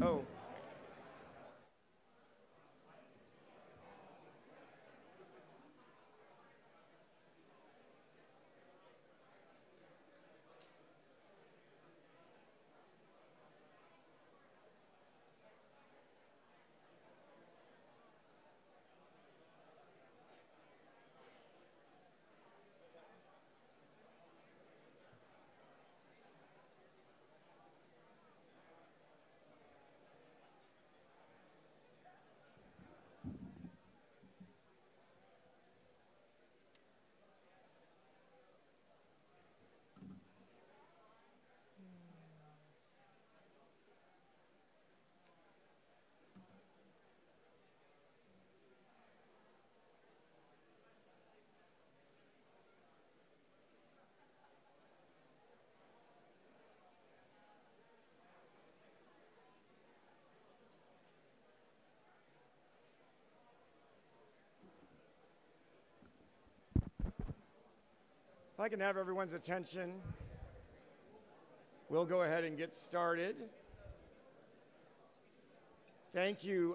Oh. If I can have everyone's attention, we'll go ahead and get started. Thank you.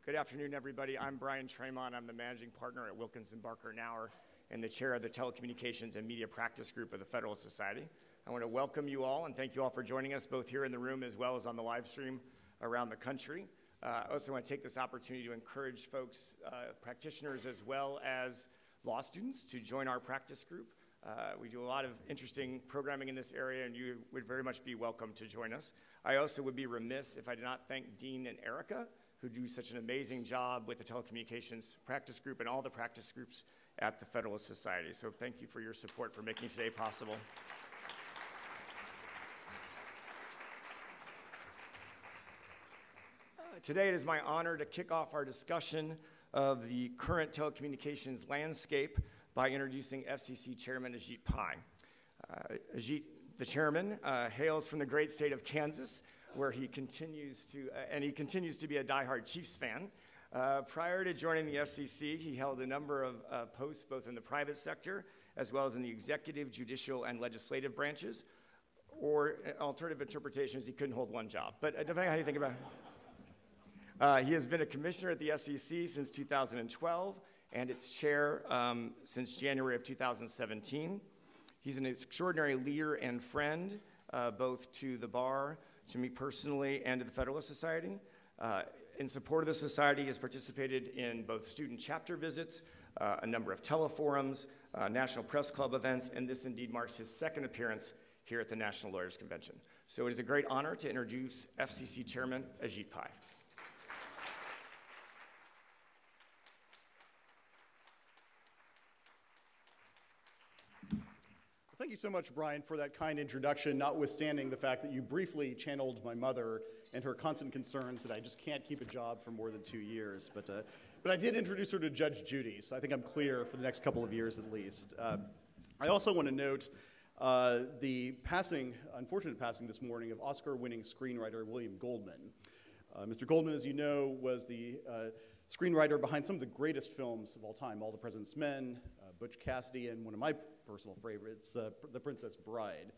Good afternoon, everybody. I'm Brian Tremont. I'm the managing partner at Wilkinson Barker & Nauer and the chair of the Telecommunications and Media Practice Group of the Federalist Society. I want to welcome you all and thank you all for joining us both here in the room as well as on the live stream around the country. I also want to take this opportunity to encourage folks, practitioners as well as law students, to join our practice group. We do a lot of interesting programming in this area, and you would very much be welcome to join us. I also would be remiss if I did not thank Dean and Erica, who do such an amazing job with the Telecommunications Practice Group and all the practice groups at the Federalist Society. So thank you for your support for making today possible. Today it is my honor to kick off our discussion of the current telecommunications landscape by introducing FCC Chairman Ajit Pai. Ajit, the chairman, hails from the great state of Kansas, where he continues to be a diehard Chiefs fan. Prior to joining the FCC, he held a number of posts both in the private sector as well as in the executive, judicial, and legislative branches. Or alternative interpretations, he couldn't hold one job. But depending on how you think about it. He has been a commissioner at the SEC since 2012 and its chair since January of 2017. He's an extraordinary leader and friend, both to the bar, to me personally, and to the Federalist Society. In support of the society, he has participated in both student chapter visits, a number of teleforums, National Press Club events, and this indeed marks his second appearance here at the National Lawyers Convention. So it is a great honor to introduce FCC Chairman Ajit Pai. Thank you so much, Brian, for that kind introduction, notwithstanding the fact that you briefly channeled my mother and her constant concerns that I just can't keep a job for more than 2 years. But I did introduce her to Judge Judy, so I think I'm clear for the next couple of years at least. I also want to note the unfortunate passing this morning of Oscar-winning screenwriter William Goldman. Mr. Goldman, as you know, was the screenwriter behind some of the greatest films of all time, All the President's Men, Butch Cassidy, and one of my personal favorites, The Princess Bride.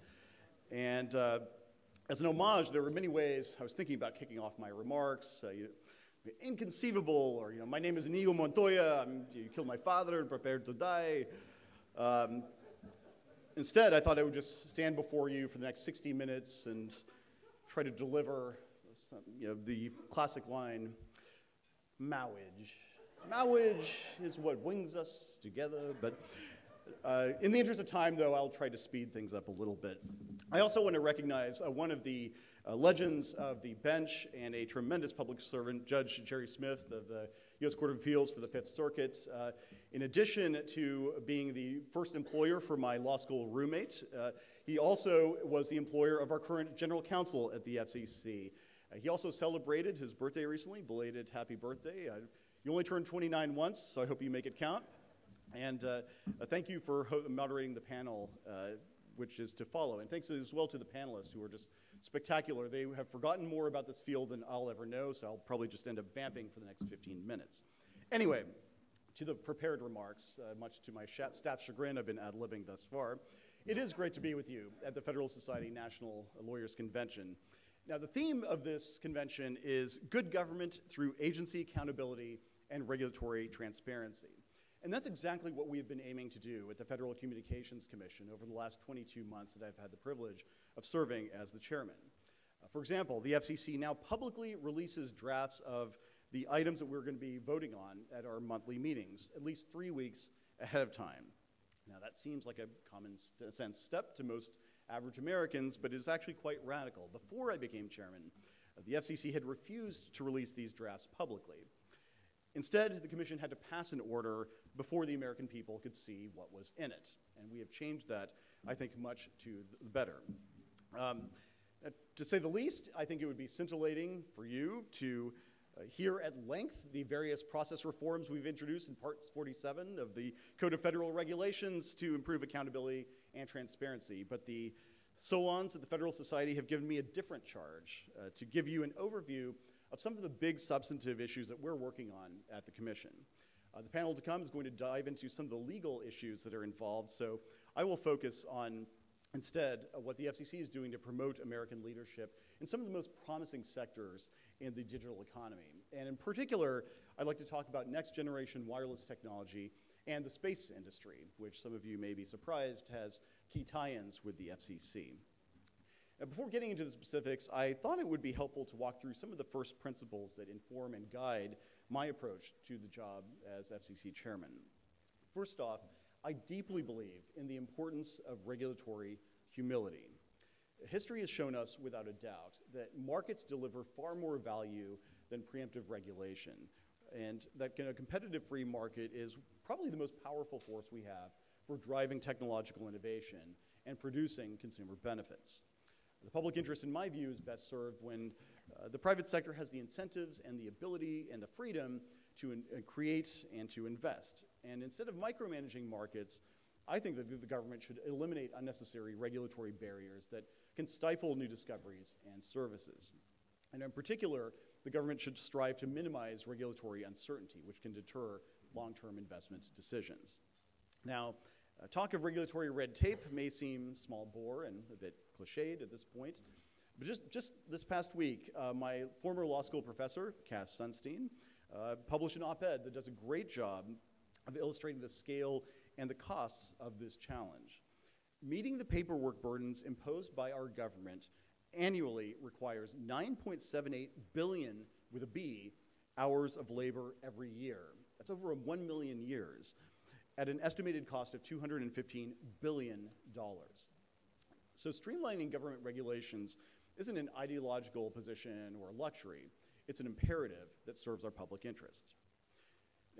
And as an homage, there were many ways I was thinking about kicking off my remarks. Inconceivable, or my name is Inigo Montoya, you killed my father, prepared to die. Instead, I thought I would just stand before you for the next 60 minutes and try to deliver the classic line, marriage. Marriage is what brings us together, but in the interest of time, though, I'll try to speed things up a little bit. I also want to recognize one of the legends of the bench and a tremendous public servant, Judge Jerry Smith of the U.S. Court of Appeals for the Fifth Circuit. In addition to being the first employer for my law school roommate, he also was the employer of our current general counsel at the FCC. He also celebrated his birthday recently, belated happy birthday. You only turned 29 once, so I hope you make it count. And thank you for moderating the panel, which is to follow. And thanks as well to the panelists who are just spectacular. They have forgotten more about this field than I'll ever know, so I'll probably just end up vamping for the next 15 minutes. Anyway, to the prepared remarks, much to my staff's chagrin, I've been ad-libbing thus far. It is great to be with you at the Federalist Society National Lawyers Convention. Now, the theme of this convention is good government through agency accountability and regulatory transparency. And that's exactly what we've been aiming to do at the Federal Communications Commission over the last 22 months that I've had the privilege of serving as the chairman. For example, the FCC now publicly releases drafts of the items that we're going to be voting on at our monthly meetings, at least 3 weeks ahead of time. Now, that seems like a common sense step to most average Americans, but it is actually quite radical. Before I became chairman, the FCC had refused to release these drafts publicly. Instead, the commission had to pass an order before the American people could see what was in it. And we have changed that, I think, much to the better. To say the least, I think it would be scintillating for you to hear at length the various process reforms we've introduced in Part 47 of the Code of Federal Regulations to improve accountability and transparency. But the Solons at the Federal Society have given me a different charge to give you an overview of some of the big substantive issues that we're working on at the Commission. The panel to come is going to dive into some of the legal issues that are involved, so I will focus on instead what the FCC is doing to promote American leadership in some of the most promising sectors in the digital economy. And in particular, I'd like to talk about next generation wireless technology and the space industry, which some of you may be surprised has key tie-ins with the FCC. Now, before getting into the specifics, I thought it would be helpful to walk through some of the first principles that inform and guide my approach to the job as FCC chairman. First off, I deeply believe in the importance of regulatory humility. History has shown us without a doubt that markets deliver far more value than preemptive regulation, and that a competitive free market is probably the most powerful force we have for driving technological innovation and producing consumer benefits. The public interest, in my view, is best served when the private sector has the incentives and the ability and the freedom to create and to invest. And instead of micromanaging markets, I think that the government should eliminate unnecessary regulatory barriers that can stifle new discoveries and services. And in particular, the government should strive to minimize regulatory uncertainty, which can deter long-term investment decisions. Now, talk of regulatory red tape may seem small bore and a bit cliched at this point, but just this past week, my former law school professor, Cass Sunstein, published an op-ed that does a great job of illustrating the scale and the costs of this challenge. Meeting the paperwork burdens imposed by our government annually requires 9.78 billion, with a B, hours of labor every year. That's over 1 million years, at an estimated cost of $215 billion. So streamlining government regulations isn't an ideological position or luxury. It's an imperative that serves our public interest.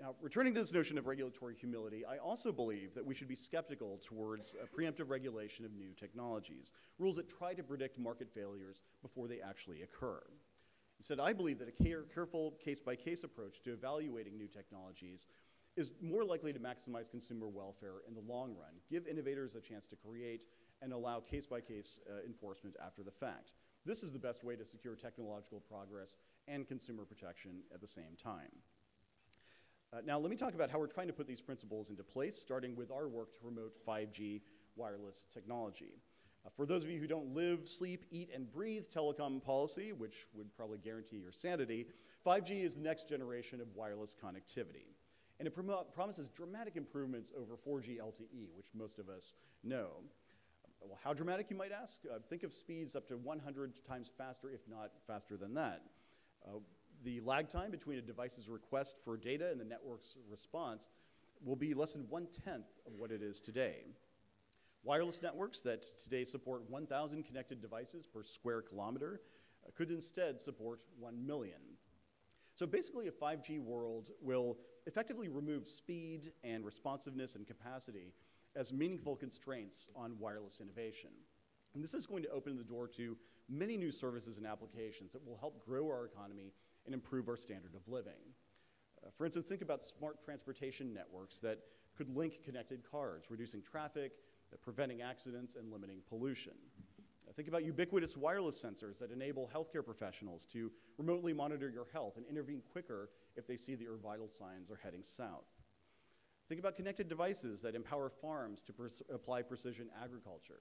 Now, returning to this notion of regulatory humility, I also believe that we should be skeptical towards preemptive regulation of new technologies, rules that try to predict market failures before they actually occur. Instead, I believe that a careful case-by-case approach to evaluating new technologies is more likely to maximize consumer welfare in the long run, give innovators a chance to create, and allow case-by-case enforcement after the fact. This is the best way to secure technological progress and consumer protection at the same time. Now, let me talk about how we're trying to put these principles into place, starting with our work to promote 5G wireless technology. For those of you who don't live, sleep, eat, and breathe telecom policy, which would probably guarantee your sanity, 5G is the next generation of wireless connectivity. And it promises dramatic improvements over 4G LTE, which most of us know. Well, how dramatic, you might ask? Think of speeds up to 100 times faster, if not faster than that. The lag time between a device's request for data and the network's response will be less than 1/10 of what it is today. Wireless networks that today support 1,000 connected devices per square kilometer could instead support 1 million. So basically, a 5G world will effectively remove speed and responsiveness and capacity as meaningful constraints on wireless innovation. And this is going to open the door to many new services and applications that will help grow our economy and improve our standard of living. For instance, think about smart transportation networks that could link connected cars, reducing traffic, preventing accidents, and limiting pollution. Think about ubiquitous wireless sensors that enable healthcare professionals to remotely monitor your health and intervene quicker if they see that your vital signs are heading south. Think about connected devices that empower farms to apply precision agriculture.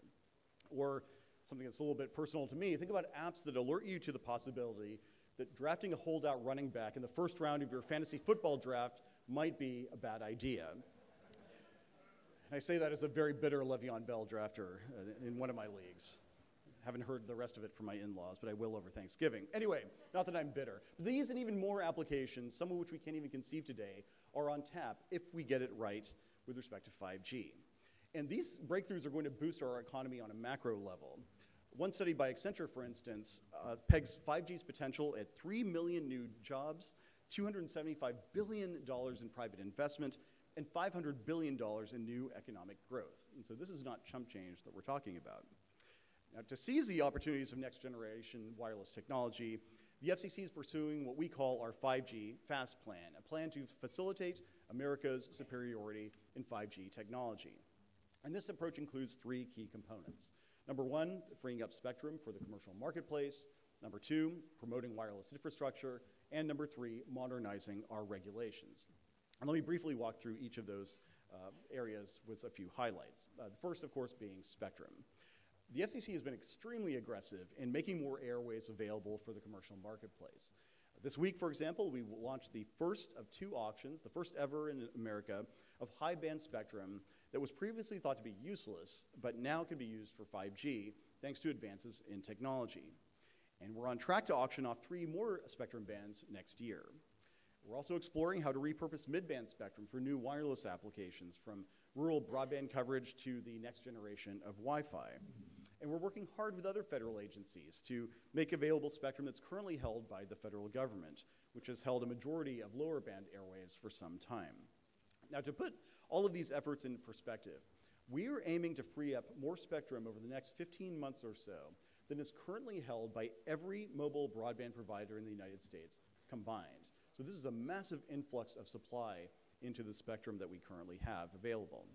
Or something that's a little bit personal to me, think about apps that alert you to the possibility that drafting a holdout running back in the first round of your fantasy football draft might be a bad idea. And I say that as a very bitter Le'Veon Bell drafter in one of my leagues. Haven't heard the rest of it from my in-laws, but I will over Thanksgiving. Anyway, not that I'm bitter. These and even more applications, some of which we can't even conceive today, are on tap if we get it right with respect to 5G. And these breakthroughs are going to boost our economy on a macro level. One study by Accenture, for instance, pegs 5G's potential at 3 million new jobs, $275 billion in private investment, and $500 billion in new economic growth. And so this is not chump change that we're talking about. Now, to seize the opportunities of next generation wireless technology, the FCC is pursuing what we call our 5G FAST plan, a plan to facilitate America's superiority in 5G technology. And this approach includes 3 key components. Number 1, freeing up spectrum for the commercial marketplace. Number 2, promoting wireless infrastructure. And number 3, modernizing our regulations. And let me briefly walk through each of those areas with a few highlights. The first, of course, being spectrum. The FCC has been extremely aggressive in making more airwaves available for the commercial marketplace. This week, for example, we launched the first of 2 auctions, the first ever in America, of high-band spectrum that was previously thought to be useless, but now can be used for 5G, thanks to advances in technology. And we're on track to auction off 3 more spectrum bands next year. We're also exploring how to repurpose mid-band spectrum for new wireless applications, from rural broadband coverage to the next generation of Wi-Fi. And we're working hard with other federal agencies to make available spectrum that's currently held by the federal government, which has held a majority of lower band airwaves for some time. Now, to put all of these efforts into perspective, we are aiming to free up more spectrum over the next 15 months or so than is currently held by every mobile broadband provider in the United States combined. So this is a massive influx of supply into the spectrum that we currently have available.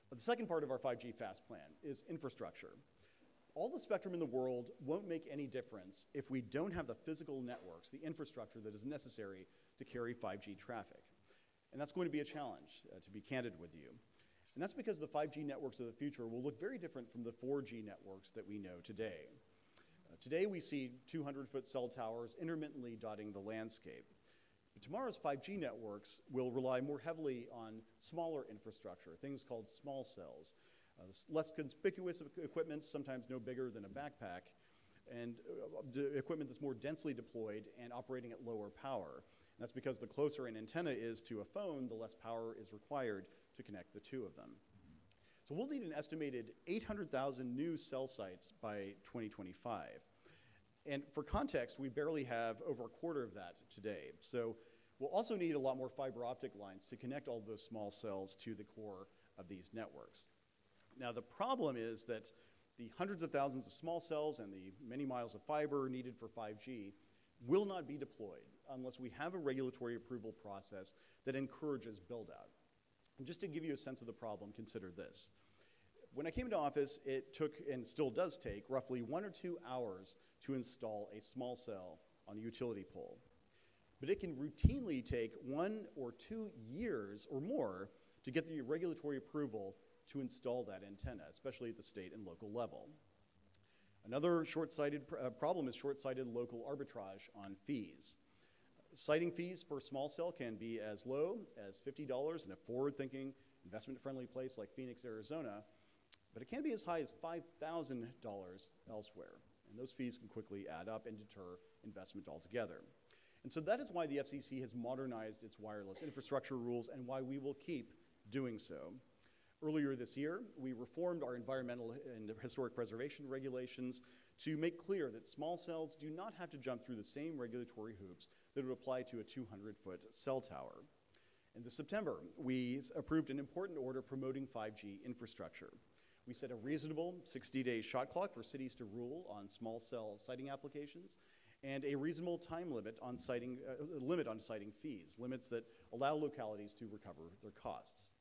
But the second part of our 5G FAST plan is infrastructure. All the spectrum in the world won't make any difference if we don't have the physical networks, the infrastructure that is necessary to carry 5G traffic. And that's going to be a challenge, to be candid with you. And that's because the 5G networks of the future will look very different from the 4G networks that we know today. Today we see 200-foot cell towers intermittently dotting the landscape. But tomorrow's 5G networks will rely more heavily on smaller infrastructure, things called small cells. Less conspicuous equipment, sometimes no bigger than a backpack, and equipment that's more densely deployed and operating at lower power. And that's because the closer an antenna is to a phone, the less power is required to connect the 2 of them. So we'll need an estimated 800,000 new cell sites by 2025. And for context, we barely have over a quarter of that today. So we'll also need a lot more fiber optic lines to connect all those small cells to the core of these networks. Now, the problem is that the hundreds of thousands of small cells and the many miles of fiber needed for 5G will not be deployed unless we have a regulatory approval process that encourages build-out. And just to give you a sense of the problem, consider this. When I came into office, it took, and still does take, roughly 1 or 2 hours to install a small cell on a utility pole. But it can routinely take 1 or 2 years or more to get the regulatory approval to install that antenna, especially at the state and local level. Another short-sighted problem is short-sighted local arbitrage on fees. Siting fees per small cell can be as low as $50 in a forward-thinking, investment-friendly place like Phoenix, Arizona, but it can be as high as $5,000 elsewhere. And those fees can quickly add up and deter investment altogether. And so that is why the FCC has modernized its wireless infrastructure rules and why we will keep doing so. Earlier this year, we reformed our environmental and historic preservation regulations to make clear that small cells do not have to jump through the same regulatory hoops that would apply to a 200-foot cell tower. In this September, we approved an important order promoting 5G infrastructure. We set a reasonable 60-day shot clock for cities to rule on small cell siting applications, and a reasonable time limit on siting fees, limits that allow localities to recover their costs.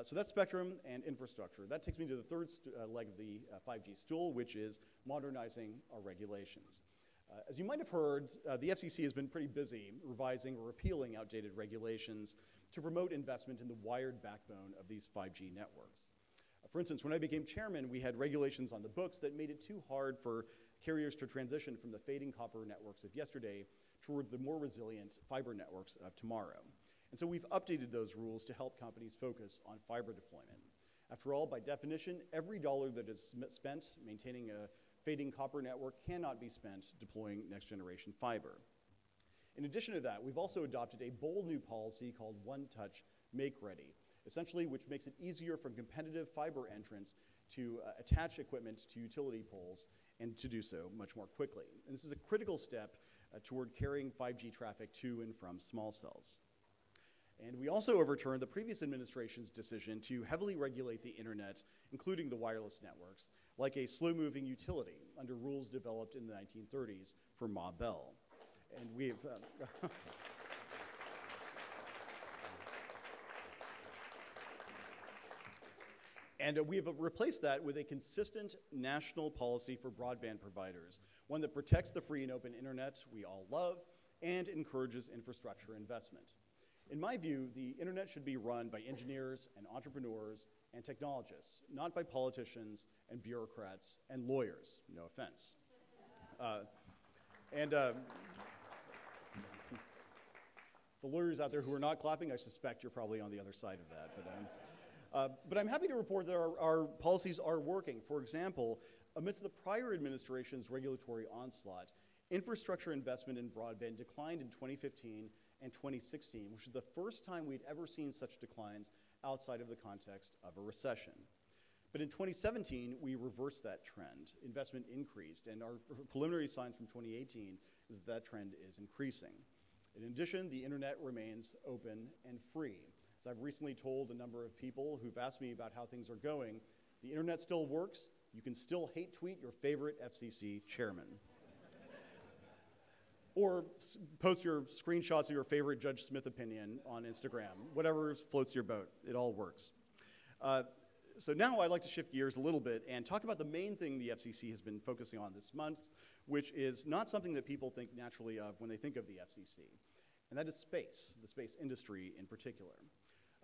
So that's spectrum and infrastructure. That takes me to the third leg of the 5G stool, which is modernizing our regulations. As you might have heard, the FCC has been pretty busy revising or repealing outdated regulations to promote investment in the wired backbone of these 5G networks. For instance, when I became chairman, we had regulations on the books that made it too hard for carriers to transition from the fading copper networks of yesterday toward the more resilient fiber networks of tomorrow. And so we've updated those rules to help companies focus on fiber deployment. After all, by definition, every dollar that is spent maintaining a fading copper network cannot be spent deploying next-generation fiber. In addition to that, we've also adopted a bold new policy called One Touch Make Ready, essentially which makes it easier for competitive fiber entrants to attach equipment to utility poles and to do so much more quickly. And this is a critical step toward carrying 5G traffic to and from small cells. And we also overturned the previous administration's decision to heavily regulate the internet, including the wireless networks, like a slow-moving utility under rules developed in the 1930s for Ma Bell. And we've... And we have replaced that with a consistent national policy for broadband providers, one that protects the free and open internet we all love and encourages infrastructure investment. In my view, the internet should be run by engineers and entrepreneurs and technologists, not by politicians and bureaucrats and lawyers, no offense. The lawyers out there who are not clapping, I suspect you're probably on the other side of that. But I'm happy to report that our policies are working. For example, amidst the prior administration's regulatory onslaught, infrastructure investment in broadband declined in 2015 and 2016, which is the first time we'd ever seen such declines outside of the context of a recession. But in 2017, we reversed that trend. Investment increased, and our preliminary signs from 2018 is that trend is increasing. In addition, the internet remains open and free. As I've recently told a number of people who've asked me about how things are going, the internet still works. You can still hate tweet your favorite FCC chairman. Or post your screenshots of your favorite Judge Smith opinion on Instagram. Whatever floats your boat, it all works. So now I'd like to shift gears a little bit and talk about the main thing the FCC has been focusing on this month, which is not something that people think naturally of when they think of the FCC, and that is space, the space industry in particular.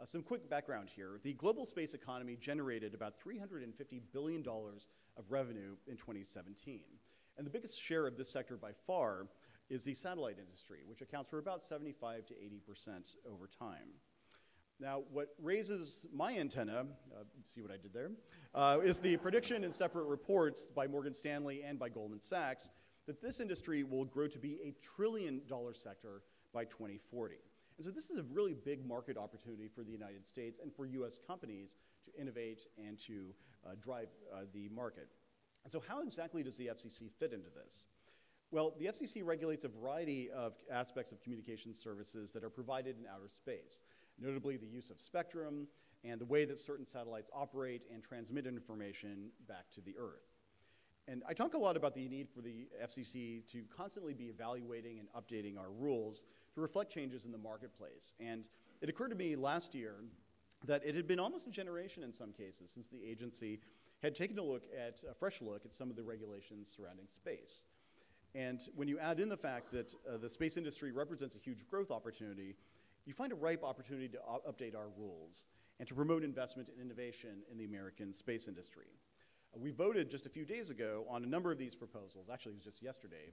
Some quick background here. The global space economy generated about $350 billion of revenue in 2017. And the biggest share of this sector by far is the satellite industry, which accounts for about 75 to 80% over time. Now, what raises my antenna, see what I did there, is the prediction in separate reports by Morgan Stanley and by Goldman Sachs that this industry will grow to be a $1 trillion sector by 2040. And so this is a really big market opportunity for the United States and for US companies to innovate and to drive the market. And so how exactly does the FCC fit into this? Well, the FCC regulates a variety of aspects of communication services that are provided in outer space, notably the use of spectrum and the way that certain satellites operate and transmit information back to the Earth. And I talk a lot about the need for the FCC to constantly be evaluating and updating our rules to reflect changes in the marketplace. And it occurred to me last year that it had been almost a generation in some cases since the agency had taken a fresh look at some of the regulations surrounding space. And when you add in the fact that the space industry represents a huge growth opportunity, you find a ripe opportunity to update our rules and to promote investment and innovation in the American space industry. We voted just a few days ago on a number of these proposals. Actually, it was just yesterday.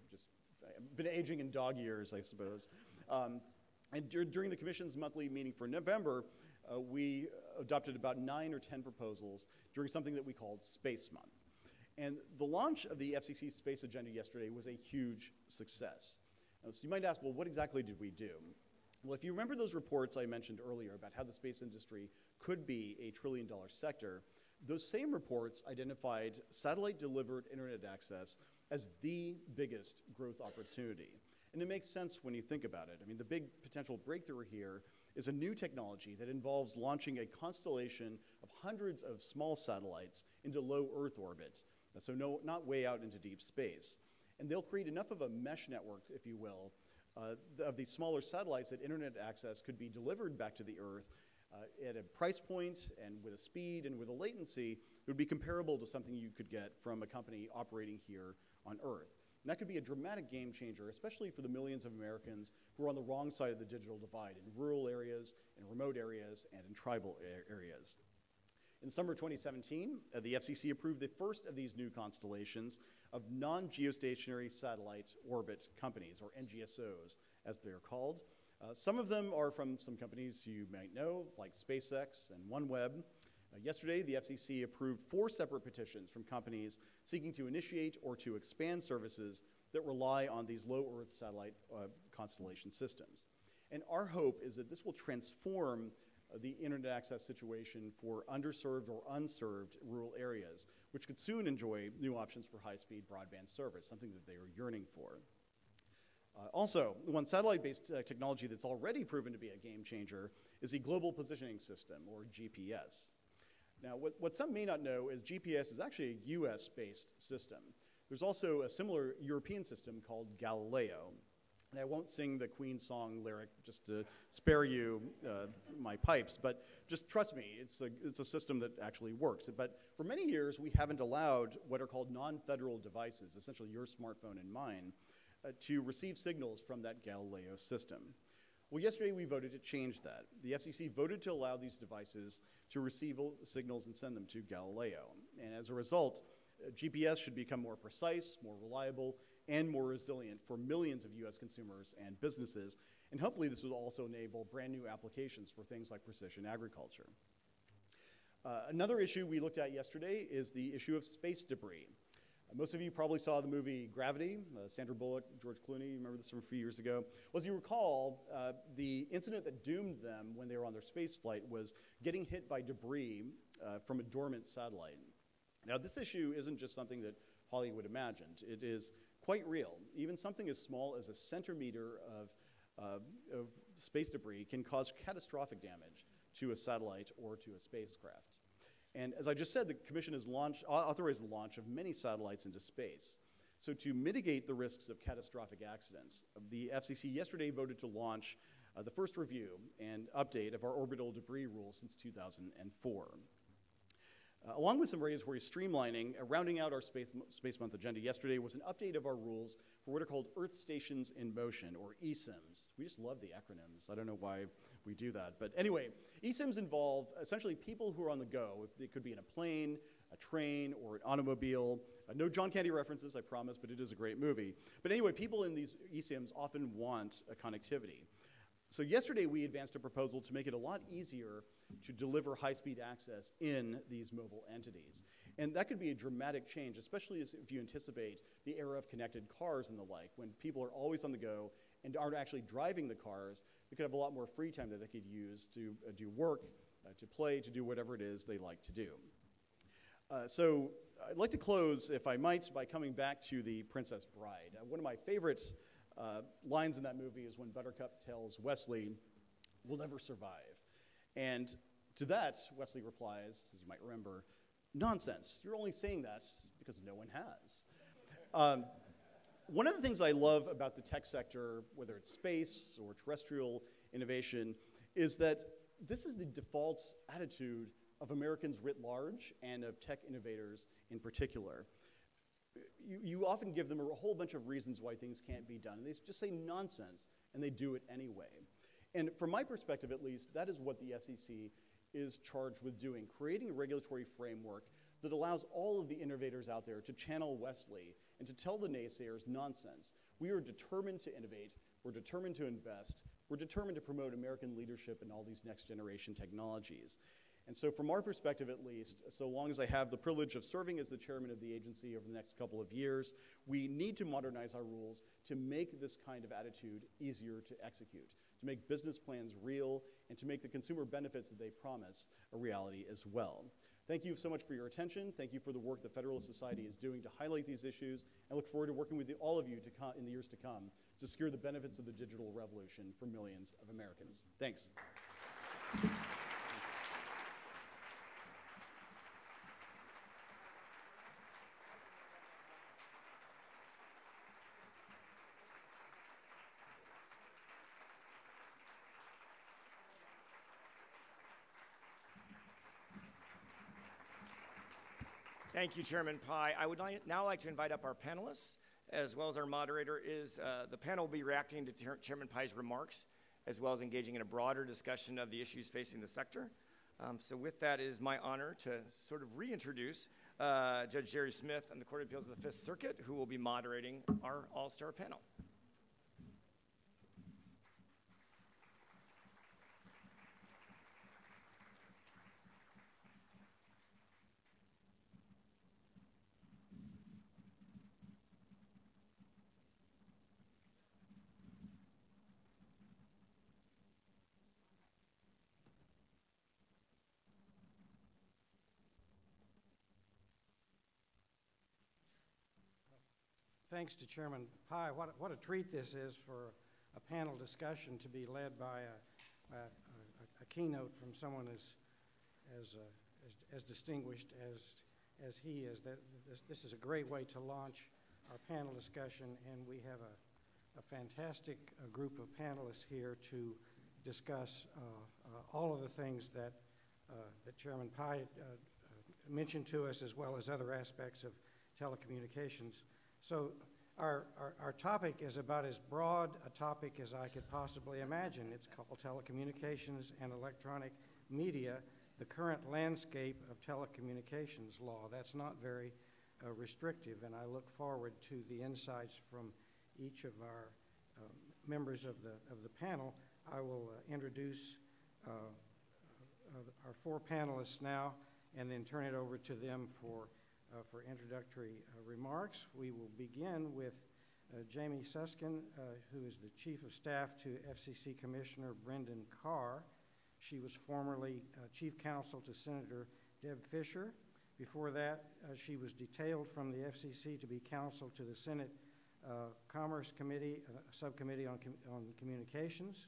I've been aging in dog years, I suppose. And during the Commission's monthly meeting for November, we adopted about 9 or 10 proposals during something that we called Space Month. And the launch of the FCC's space agenda yesterday was a huge success. So you might ask, well, what exactly did we do? Well, if you remember those reports I mentioned earlier about how the space industry could be a $1 trillion sector, those same reports identified satellite-delivered internet access as the biggest growth opportunity. And it makes sense when you think about it. I mean, the big potential breakthrough here is a new technology that involves launching a constellation of hundreds of small satellites into low Earth orbit, so not way out into deep space. And they'll create enough of a mesh network, if you will, of these smaller satellites that internet access could be delivered back to the Earth at a price point and with a speed and with a latency that would be comparable to something you could get from a company operating here on Earth. And that could be a dramatic game changer, especially for the millions of Americans who are on the wrong side of the digital divide in rural areas, in remote areas, and in tribal areas. In summer 2017, the FCC approved the first of these new constellations of non-geostationary satellite orbit companies, or NGSOs, as they're called. Some of them are from some companies you might know, like SpaceX and OneWeb. Yesterday, the FCC approved 4 separate petitions from companies seeking to initiate or to expand services that rely on these low Earth satellite constellation systems. And our hope is that this will transform the internet access situation for underserved or unserved rural areas, which could soon enjoy new options for high-speed broadband service, something that they are yearning for. Also, one satellite-based technology that's already proven to be a game changer is the Global Positioning System, or GPS. Now, what some may not know is GPS is actually a US-based system. There's also a similar European system called Galileo. And I won't sing the Queen song lyric just to spare you my pipes, but just trust me, it's a system that actually works. But for many years, we haven't allowed what are called non-federal devices, essentially your smartphone and mine, to receive signals from that Galileo system. Well, yesterday we voted to change that. The FCC voted to allow these devices to receive signals and send them to Galileo. And as a result, GPS should become more precise, more reliable, and more resilient for millions of US consumers and businesses. And hopefully this will also enable brand new applications for things like precision agriculture. Another issue we looked at yesterday is the issue of space debris. Most of you probably saw the movie Gravity, Sandra Bullock, George Clooney. You remember this from a few years ago? Well, as you recall, the incident that doomed them when they were on their space flight was getting hit by debris from a dormant satellite. Now, this issue isn't just something that Hollywood imagined. It is quite real. Even something as small as a centimeter of space debris can cause catastrophic damage to a satellite or to a spacecraft. And as I just said, the Commission has authorized the launch of many satellites into space. So to mitigate the risks of catastrophic accidents, the FCC yesterday voted to launch the first review and update of our orbital debris rule since 2004. Along with some regulatory streamlining, rounding out our Space Month agenda yesterday was an update of our rules for what are called Earth Stations in Motion, or eSIMs. We just love the acronyms. I don't know why we do that. But anyway, eSIMs involve essentially people who are on the go. It could be in a plane, a train, or an automobile. No John Candy references, I promise, but it is a great movie. But anyway, people in these eSIMs often want a connectivity. So yesterday we advanced a proposal to make it a lot easier to deliver high-speed access in these mobile entities. And that could be a dramatic change, especially if you anticipate the era of connected cars and the like, when people are always on the go and aren't actually driving the cars. They could have a lot more free time that they could use to do work, to play, to do whatever it is they like to do. So I'd like to close, if I might, by coming back to The Princess Bride. One of my favorite lines in that movie is when Buttercup tells Wesley, "We'll never survive." And to that, Wesley replies, as you might remember, "Nonsense. You're only saying that because no one has." One of the things I love about the tech sector, whether it's space or terrestrial innovation, is that this is the default attitude of Americans writ large and of tech innovators in particular. You often give them a whole bunch of reasons why things can't be done, and they just say nonsense, and they do it anyway. And from my perspective, at least, that is what the FCC is charged with doing, creating a regulatory framework that allows all of the innovators out there to channel Wesley and to tell the naysayers nonsense. We are determined to innovate, we're determined to invest, we're determined to promote American leadership in all these next generation technologies. And so from our perspective, at least, so long as I have the privilege of serving as the chairman of the agency over the next couple of years, we need to modernize our rules to make this kind of attitude easier to execute, to make business plans real, and to make the consumer benefits that they promise a reality as well. Thank you so much for your attention. Thank you for the work the Federalist Society is doing to highlight these issues. I look forward to working with all of you in the years to come to secure the benefits of the digital revolution for millions of Americans. Thanks. Thank you, Chairman Pai. I would now like to invite up our panelists as well as our moderator, is the panel will be reacting to Chairman Pai's remarks, as well as engaging in a broader discussion of the issues facing the sector. So with that, it is my honor to sort of reintroduce Judge Jerry Smith on the Court of Appeals of the Fifth Circuit, who will be moderating our all-star panel. Thanks to Chairman Pai. What a treat this is for a panel discussion to be led by a keynote from someone as distinguished as he is. This is a great way to launch our panel discussion, and we have a fantastic group of panelists here to discuss all of the things that Chairman Pai mentioned to us, as well as other aspects of telecommunications. So our topic is about as broad a topic as I could possibly imagine. It's called Telecommunications and Electronic Media, the current landscape of telecommunications law. That's not very restrictive, and I look forward to the insights from each of our members of the panel. I will introduce our four panelists now, and then turn it over to them for introductory remarks. We will begin with Jamie Suskin, who is the Chief of Staff to FCC Commissioner Brendan Carr. She was formerly Chief Counsel to Senator Deb Fischer. Before that, she was detailed from the FCC to be counsel to the Senate Commerce Committee, Subcommittee on Communications.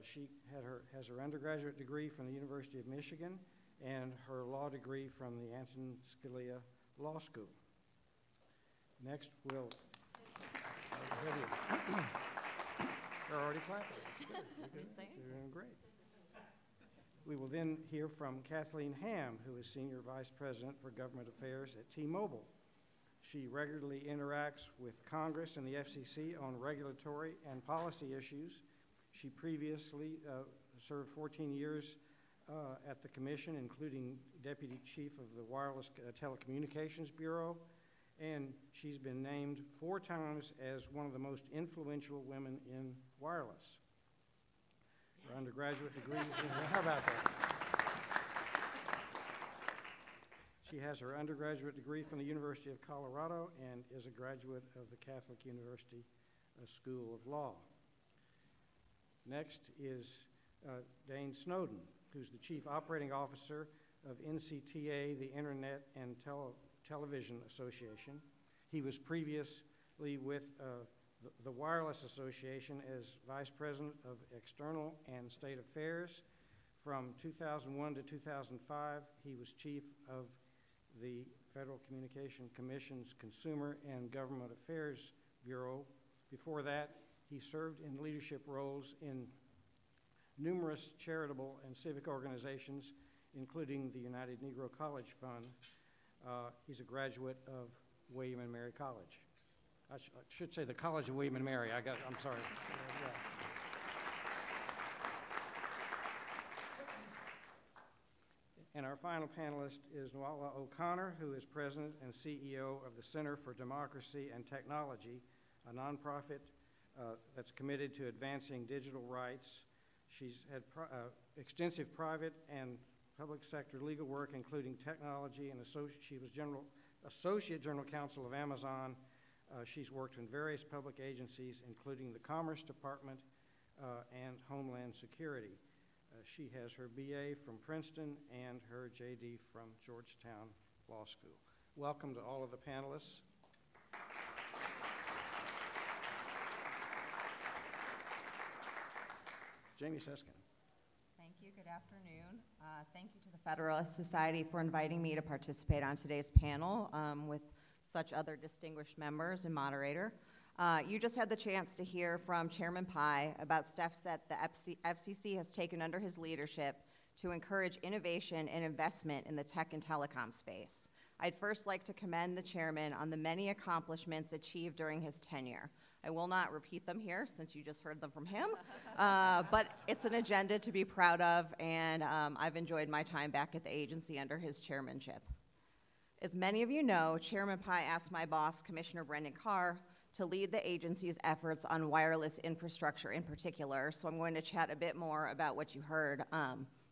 She has her undergraduate degree from the University of Michigan and her law degree from the Antonin Scalia Law School. Next, we'll... They're already clapping. That's good. You're doing great. We will then hear from Kathleen Ham, who is Senior Vice President for Government Affairs at T-Mobile. She regularly interacts with Congress and the FCC on regulatory and policy issues. She previously served 14 years at the Commission, including Deputy Chief of the Wireless Telecommunications Bureau, and she's been named 4 times as one of the most influential women in wireless. Her undergraduate degree, how about that? She has her undergraduate degree from the University of Colorado and is a graduate of the Catholic University School of Law. Next is Dane Snowden, who's the Chief Operating Officer of NCTA, the Internet and Television Association. He was previously with the Wireless Association as Vice President of External and State Affairs. From 2001 to 2005, he was Chief of the Federal Communication Commission's Consumer and Government Affairs Bureau. Before that, he served in leadership roles in numerous charitable and civic organizations, including the United Negro College Fund. He's a graduate of William and Mary College. I should say the College of William and Mary. I'm sorry. Yeah. And our final panelist is Nwala O'Connor, who is President and CEO of the Center for Democracy and Technology, a nonprofit that's committed to advancing digital rights. She's had extensive private and public sector legal work, including technology, and she was Associate General Counsel of Amazon. She's worked in various public agencies, including the Commerce Department and Homeland Security. She has her BA from Princeton and her JD from Georgetown Law School. Welcome to all of the panelists. Jamie Suskin. Thank you. Good afternoon. Thank you to the Federalist Society for inviting me to participate on today's panel with such other distinguished members and moderator. You just had the chance to hear from Chairman Pai about steps that the FCC has taken under his leadership to encourage innovation and investment in the tech and telecom space. I'd first like to commend the chairman on the many accomplishments achieved during his tenure. I will not repeat them here since you just heard them from him, but it's an agenda to be proud of, and I've enjoyed my time back at the agency under his chairmanship. As many of you know, Chairman Pai asked my boss, Commissioner Brendan Carr, to lead the agency's efforts on wireless infrastructure in particular, so I'm going to chat a bit more about what you heard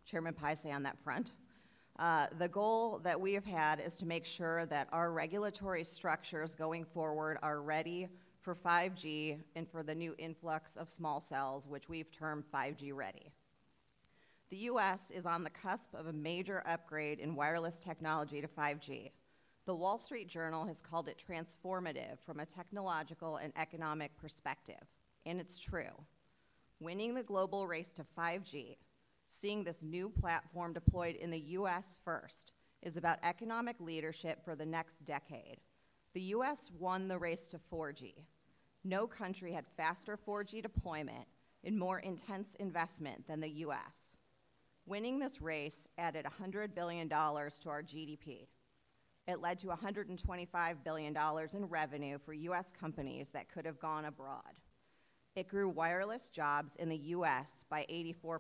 Chairman Pai say on that front. The goal that we have had is to make sure that our regulatory structures going forward are ready for 5G and for the new influx of small cells, which we've termed 5G ready. The US is on the cusp of a major upgrade in wireless technology to 5G. The Wall Street Journal has called it transformative from a technological and economic perspective, and it's true. Winning the global race to 5G, seeing this new platform deployed in the US first, is about economic leadership for the next decade. The US won the race to 4G. No country had faster 4G deployment and more intense investment than the US. Winning this race added $100 billion to our GDP. It led to $125 billion in revenue for US companies that could have gone abroad. It grew wireless jobs in the US by 84%.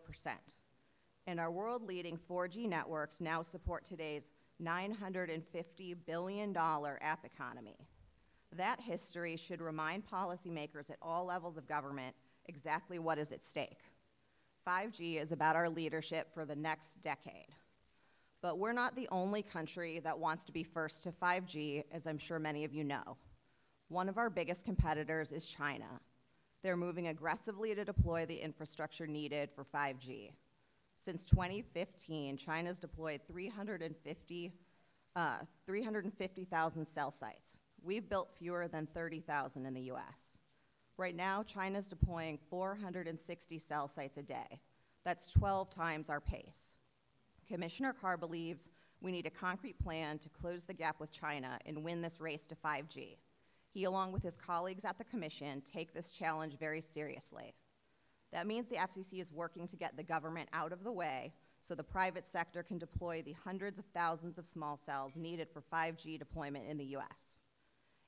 And our world-leading 4G networks now support today's $950 billion app economy. That history should remind policymakers at all levels of government exactly what is at stake. 5G is about our leadership for the next decade. But we're not the only country that wants to be first to 5G, as I'm sure many of you know. One of our biggest competitors is China. They're moving aggressively to deploy the infrastructure needed for 5G. Since 2015, China's deployed 350,000 cell sites. We've built fewer than 30,000 in the US. Right now, China's deploying 460 cell sites a day. That's 12 times our pace. Commissioner Carr believes we need a concrete plan to close the gap with China and win this race to 5G. He, along with his colleagues at the Commission, take this challenge very seriously. That means the FCC is working to get the government out of the way so the private sector can deploy the hundreds of thousands of small cells needed for 5G deployment in the US.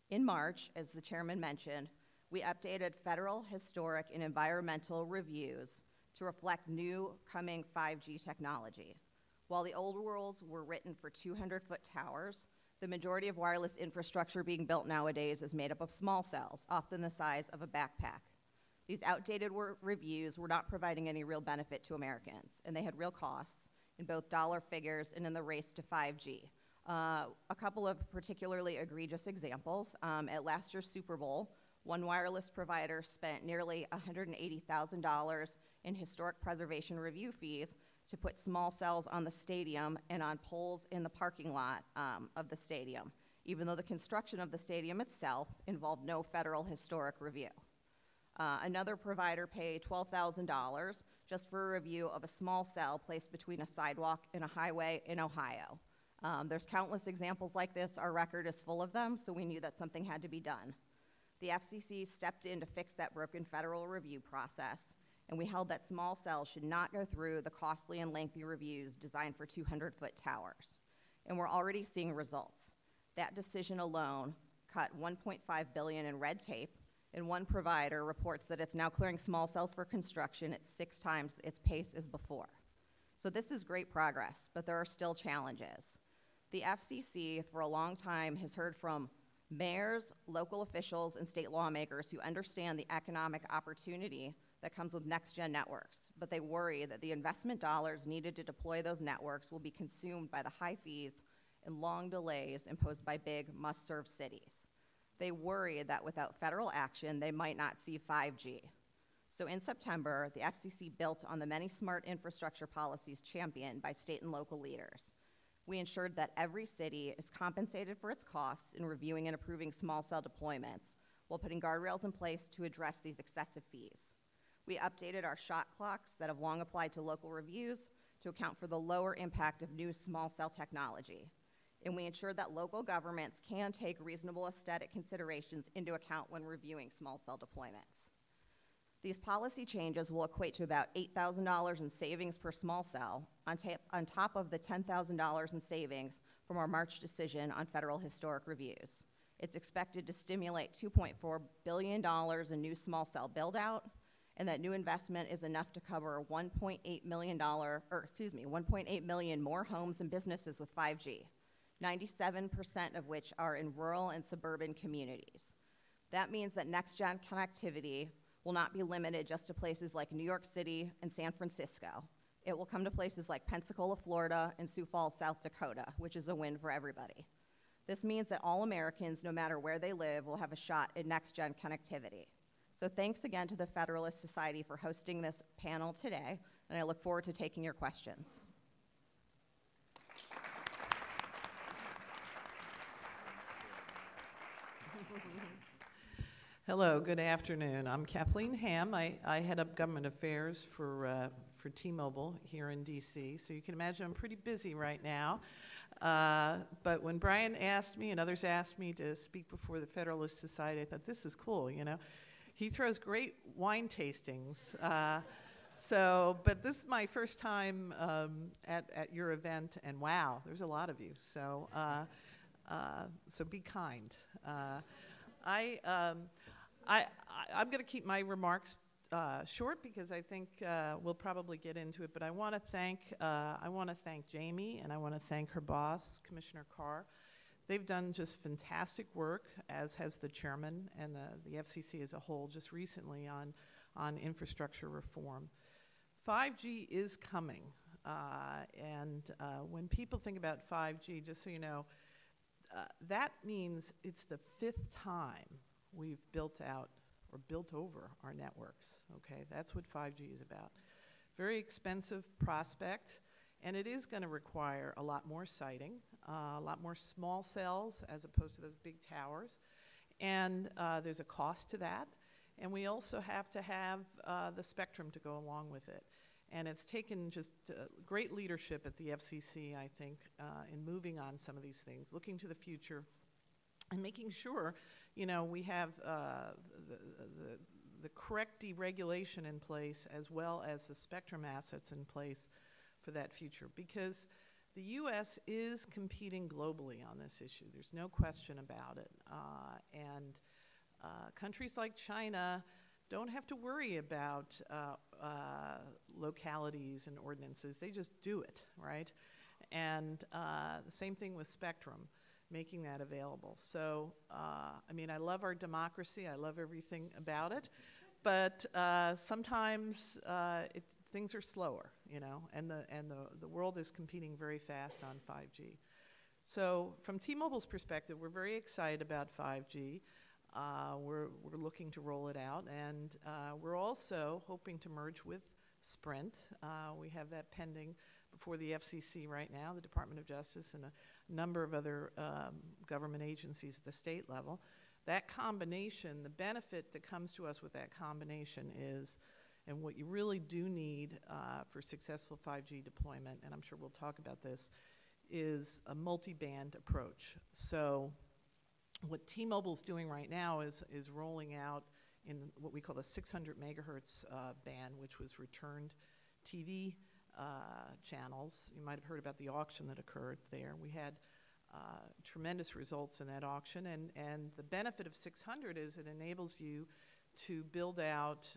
In March, as the chairman mentioned, we updated federal, historic, and environmental reviews to reflect new coming 5G technology. While the old rules were written for 200-foot towers, the majority of wireless infrastructure being built nowadays is made up of small cells, often the size of a backpack. These outdated reviews were not providing any real benefit to Americans, and they had real costs in both dollar figures and in the race to 5G. A couple of particularly egregious examples. At last year's Super Bowl, one wireless provider spent nearly $180,000 in historic preservation review fees to put small cells on the stadium and on poles in the parking lot of the stadium, even though the construction of the stadium itself involved no federal historic review. Another provider paid $12,000 just for a review of a small cell placed between a sidewalk and a highway in Ohio. There's countless examples like this. Our record is full of them, so we knew that something had to be done. The FCC stepped in to fix that broken federal review process, and we held that small cells should not go through the costly and lengthy reviews designed for 200-foot towers. And we're already seeing results. That decision alone cut $1.5 billion in red tape, and one provider reports that it's now clearing small cells for construction at 6 times its pace as before. So this is great progress, but there are still challenges. The FCC, for a long time, has heard from mayors, local officials, and state lawmakers who understand the economic opportunity that comes with next-gen networks, but they worry that the investment dollars needed to deploy those networks will be consumed by the high fees and long delays imposed by big, must-serve cities. They worry that without federal action, they might not see 5G. So in September, the FCC built on the many smart infrastructure policies championed by state and local leaders. We ensured that every city is compensated for its costs in reviewing and approving small cell deployments while putting guardrails in place to address these excessive fees. We updated our shot clocks that have long applied to local reviews to account for the lower impact of new small cell technology. And we ensured that local governments can take reasonable aesthetic considerations into account when reviewing small cell deployments. These policy changes will equate to about $8,000 in savings per small cell on top of the $10,000 in savings from our March decision on federal historic reviews. It's expected to stimulate $2.4 billion in new small cell build-out, and that new investment is enough to cover $1.8 million more homes and businesses with 5G, 97% of which are in rural and suburban communities. That means that next-gen connectivity will not be limited just to places like New York City and San Francisco. It will come to places like Pensacola, Florida, and Sioux Falls, South Dakota, which is a win for everybody. This means that all Americans, no matter where they live, will have a shot at next-gen connectivity. So thanks again to the Federalist Society for hosting this panel today, and I look forward to taking your questions. Hello, good afternoon. I'm Kathleen Ham. I head up government affairs for T-Mobile here in DC. So you can imagine I'm pretty busy right now. But when Brian asked me and others asked me to speak before the Federalist Society, I thought, this is cool, you know. He throws great wine tastings. But this is my first time at your event, and wow, there's a lot of you. So be kind. I'm going to keep my remarks short because I think we'll probably get into it. But I want to thank Jamie, and I want to thank her boss, Commissioner Carr. They've done just fantastic work, as has the chairman and the FCC as a whole, just recently on infrastructure reform. 5G is coming, and when people think about 5G, just so you know, that means it's the 5th time we've built out or built over our networks, okay? That's what 5G is about. Very expensive prospect, and it is going to require a lot more siting, a lot more small cells as opposed to those big towers, and there's a cost to that, and we also have to have the spectrum to go along with it. And it's taken just great leadership at the FCC, I think, in moving on some of these things, looking to the future, and making sure, you know, we have the correct deregulation in place as well as the spectrum assets in place for that future. Because the U.S. is competing globally on this issue. There's no question about it. And countries like China don't have to worry about localities and ordinances. They just do it, right? And the same thing with spectrum, making that available. So, I mean, I love our democracy. I love everything about it. But sometimes things are slower, you know, and the world is competing very fast on 5G. So from T-Mobile's perspective, we're very excited about 5G. We're looking to roll it out, and we're also hoping to merge with Sprint. We have that pending before the FCC right now, the Department of Justice, and a number of other government agencies at the state level. That combination, the benefit that comes to us with that combination is, and what you really do need for successful 5G deployment, and I'm sure we'll talk about this, is a multi-band approach. So what T-Mobile's doing right now is rolling out in what we call the 600 megahertz band, which was returned TV channels. You might have heard about the auction that occurred there. We had tremendous results in that auction, and the benefit of 600 is it enables you to build out,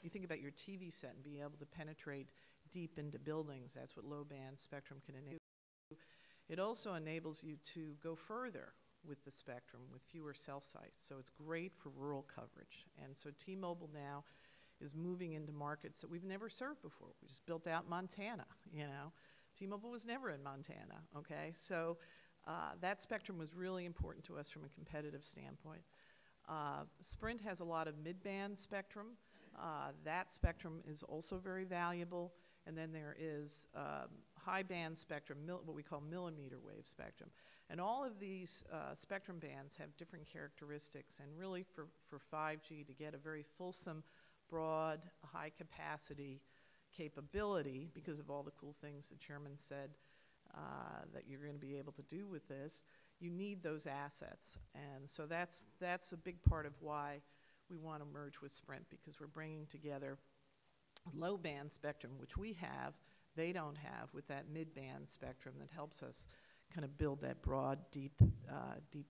you think about your TV set and being able to penetrate deep into buildings. That's what low band spectrum can enable. It also enables you to go further with the spectrum with fewer cell sites. So it's great for rural coverage. And so T-Mobile now is moving into markets that we've never served before. We just built out Montana, you know. T-Mobile was never in Montana, okay? So that spectrum was really important to us from a competitive standpoint. Sprint has a lot of mid-band spectrum. That spectrum is also very valuable. And then there is high-band spectrum, what we call millimeter wave spectrum. And all of these spectrum bands have different characteristics. And really for 5G to get a very fulsome, broad, high-capacity capability, because of all the cool things the chairman said that you're going to be able to do with this, you need those assets. And so that's a big part of why we want to merge with Sprint because we're bringing together low-band spectrum, which we have, they don't have, with that mid-band spectrum that helps us kind of build that broad, deep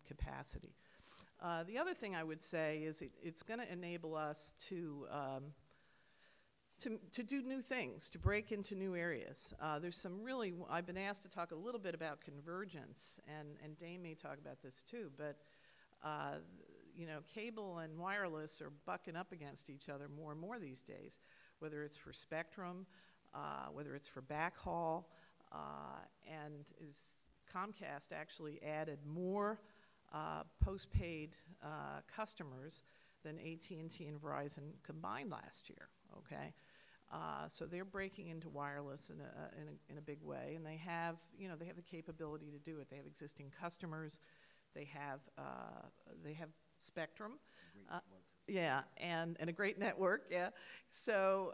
capacity. The other thing I would say is it's going to enable us to do new things, to break into new areas. There's some really, I've been asked to talk a little bit about convergence, and Dane may talk about this too, but you know, cable and wireless are bucking up against each other more and more these days, whether it's for spectrum, whether it's for backhaul, and Comcast actually added more postpaid customers than AT&T and Verizon combined last year, okay? So they're breaking into wireless in a big way, and they have, you know, they have the capability to do it. They have existing customers, they have spectrum, yeah, and a great network, yeah. So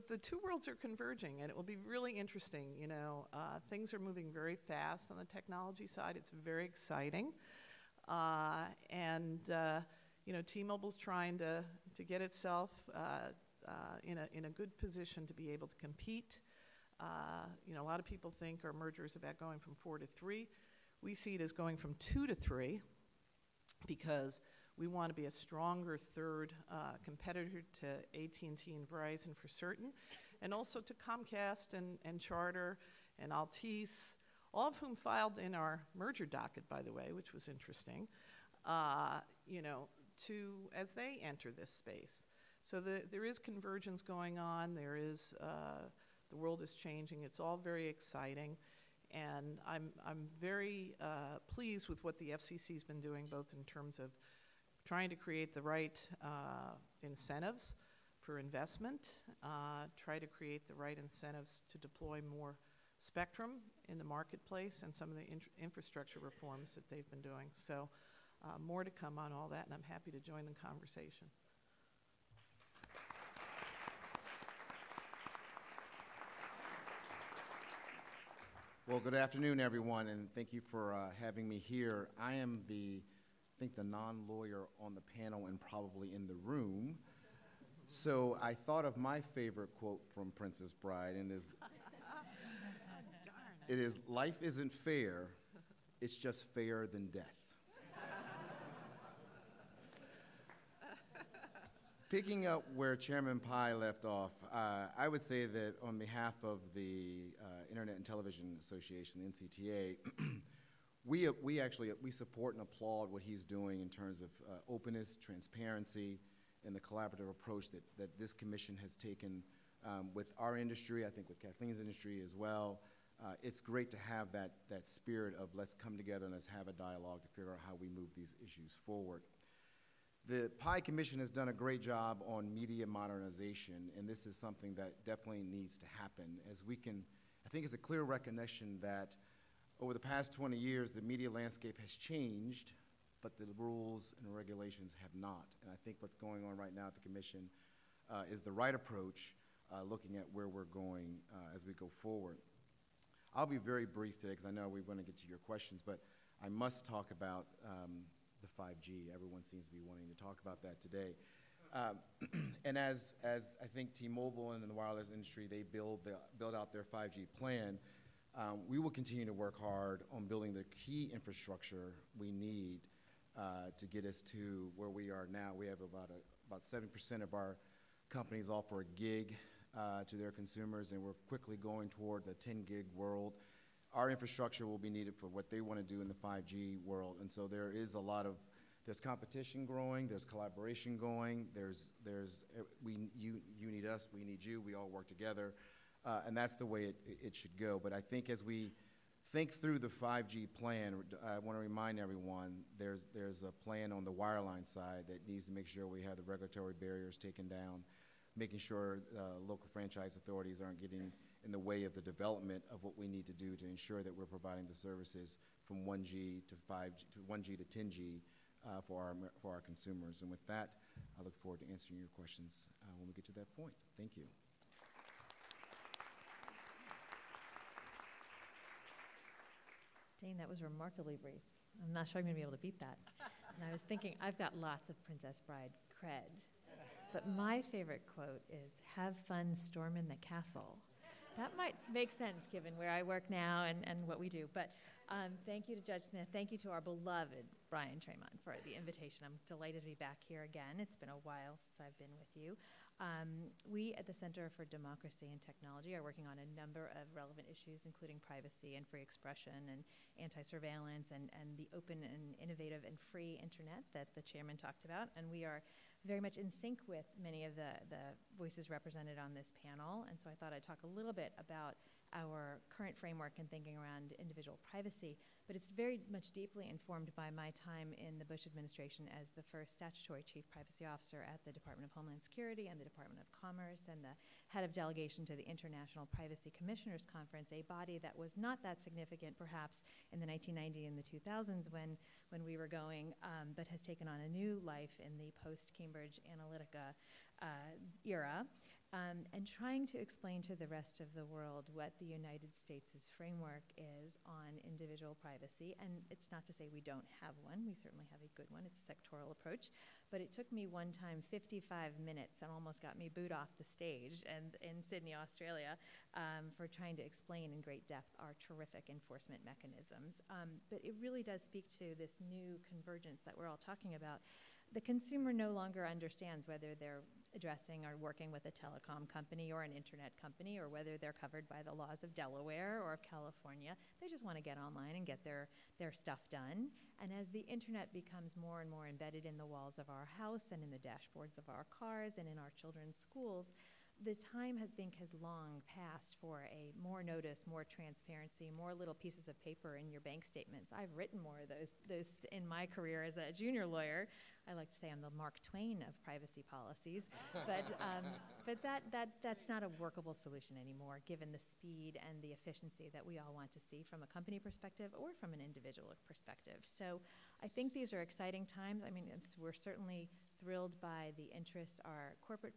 the two worlds are converging, and it will be really interesting. You know, things are moving very fast on the technology side. It's very exciting, and you know, T-Mobile's trying to get itself in a good position to be able to compete. You know, a lot of people think our merger is about going from 4 to 3. We see it as going from 2 to 3 because we want to be a stronger third competitor to AT&T and Verizon for certain, and also to Comcast and Charter and Altice, all of whom filed in our merger docket, by the way, which was interesting, you know, as they enter this space. So there is convergence going on. There is, the world is changing. It's all very exciting. And I'm very pleased with what the FCC's been doing, both in terms of trying to create the right incentives for investment, try to create the right incentives to deploy more spectrum in the marketplace, and some of the infrastructure reforms that they've been doing. So more to come on all that, and I'm happy to join the conversation. Well, good afternoon, everyone, and thank you for having me here. I am I think the non-lawyer on the panel and probably in the room. So I thought of my favorite quote from Princess Bride, and it is, "Life isn't fair, it's just fairer than death." Picking up where Chairman Pai left off, I would say that on behalf of the Internet and Television Association, the NCTA, we support and applaud what he's doing in terms of openness, transparency, and the collaborative approach that this commission has taken with our industry, I think with Kathleen's industry as well. It's great to have that spirit of let's come together and let's have a dialogue to figure out how we move these issues forward. The Pai Commission has done a great job on media modernization, and this is something that definitely needs to happen. I think it's a clear recognition that over the past 20 years, the media landscape has changed, but the rules and regulations have not. And I think what's going on right now at the Commission is the right approach, looking at where we're going as we go forward. I'll be very brief today because I know we want to get to your questions, but I must talk about the 5G. Everyone seems to be wanting to talk about that today. And as I think T-Mobile and the wireless industry, they build out their 5G plan, we will continue to work hard on building the key infrastructure we need to get us to where we are now. We have about 7% of our companies offer a gig to their consumers, and we're quickly going towards a 10 gig world. Our infrastructure will be needed for what they want to do in the 5G world, and so there is there's competition growing, there's collaboration going, you need us, we need you, we all work together, and that's the way it should go. But I think as we think through the 5G plan, I want to remind everyone there's a plan on the wireline side that needs to make sure we have the regulatory barriers taken down, making sure local franchise authorities aren't getting in the way of the development of what we need to do to ensure that we're providing the services from 1G to 5G to 1G to 10G for our consumers. And with that, I look forward to answering your questions when we get to that point. Thank you. Dane, that was remarkably brief. I'm not sure I'm going to be able to beat that. And I was thinking, I've got lots of Princess Bride cred, but my favorite quote is, "Have fun storming the castle." That might make sense given where I work now and what we do. But thank you to Judge Smith. Thank you to our beloved Brian Tremont for the invitation. I'm delighted to be back here again. It's been a while since I've been with you. We at the Center for Democracy and Technology are working on a number of relevant issues, including privacy and free expression and anti-surveillance and the open and innovative and free internet that the chairman talked about. And we are very much in sync with many of the voices represented on this panel. And so I thought I'd talk a little bit about our current framework and thinking around individual privacy, but it's very much deeply informed by my time in the Bush administration as the first statutory chief privacy officer at the Department of Homeland Security and the Department of Commerce and the head of delegation to the International Privacy Commissioners Conference, a body that was not that significant perhaps in the 1990s and the 2000s when we were going, but has taken on a new life in the post-Cambridge Analytica era. And trying to explain to the rest of the world what the United States' framework is on individual privacy. And it's not to say we don't have one. We certainly have a good one. It's a sectoral approach. But it took me one time 55 minutes and almost got me booed off the stage and in Sydney, Australia, for trying to explain in great depth our terrific enforcement mechanisms. But it really does speak to this new convergence that we're all talking about. The consumer no longer understands whether they're addressing or working with a telecom company or an internet company, or whether they're covered by the laws of Delaware or of California. They just want to get online and get their stuff done. And as the internet becomes more and more embedded in the walls of our house and in the dashboards of our cars and in our children's schools, the time, I think, has long passed for a more notice, more transparency, more little pieces of paper in your bank statements. I've written more of those in my career as a junior lawyer. I like to say I'm the Mark Twain of privacy policies, but that's not a workable solution anymore, given the speed and the efficiency that we all want to see from a company perspective or from an individual perspective. So I think these are exciting times. I mean, we're certainly thrilled by the interest our corporate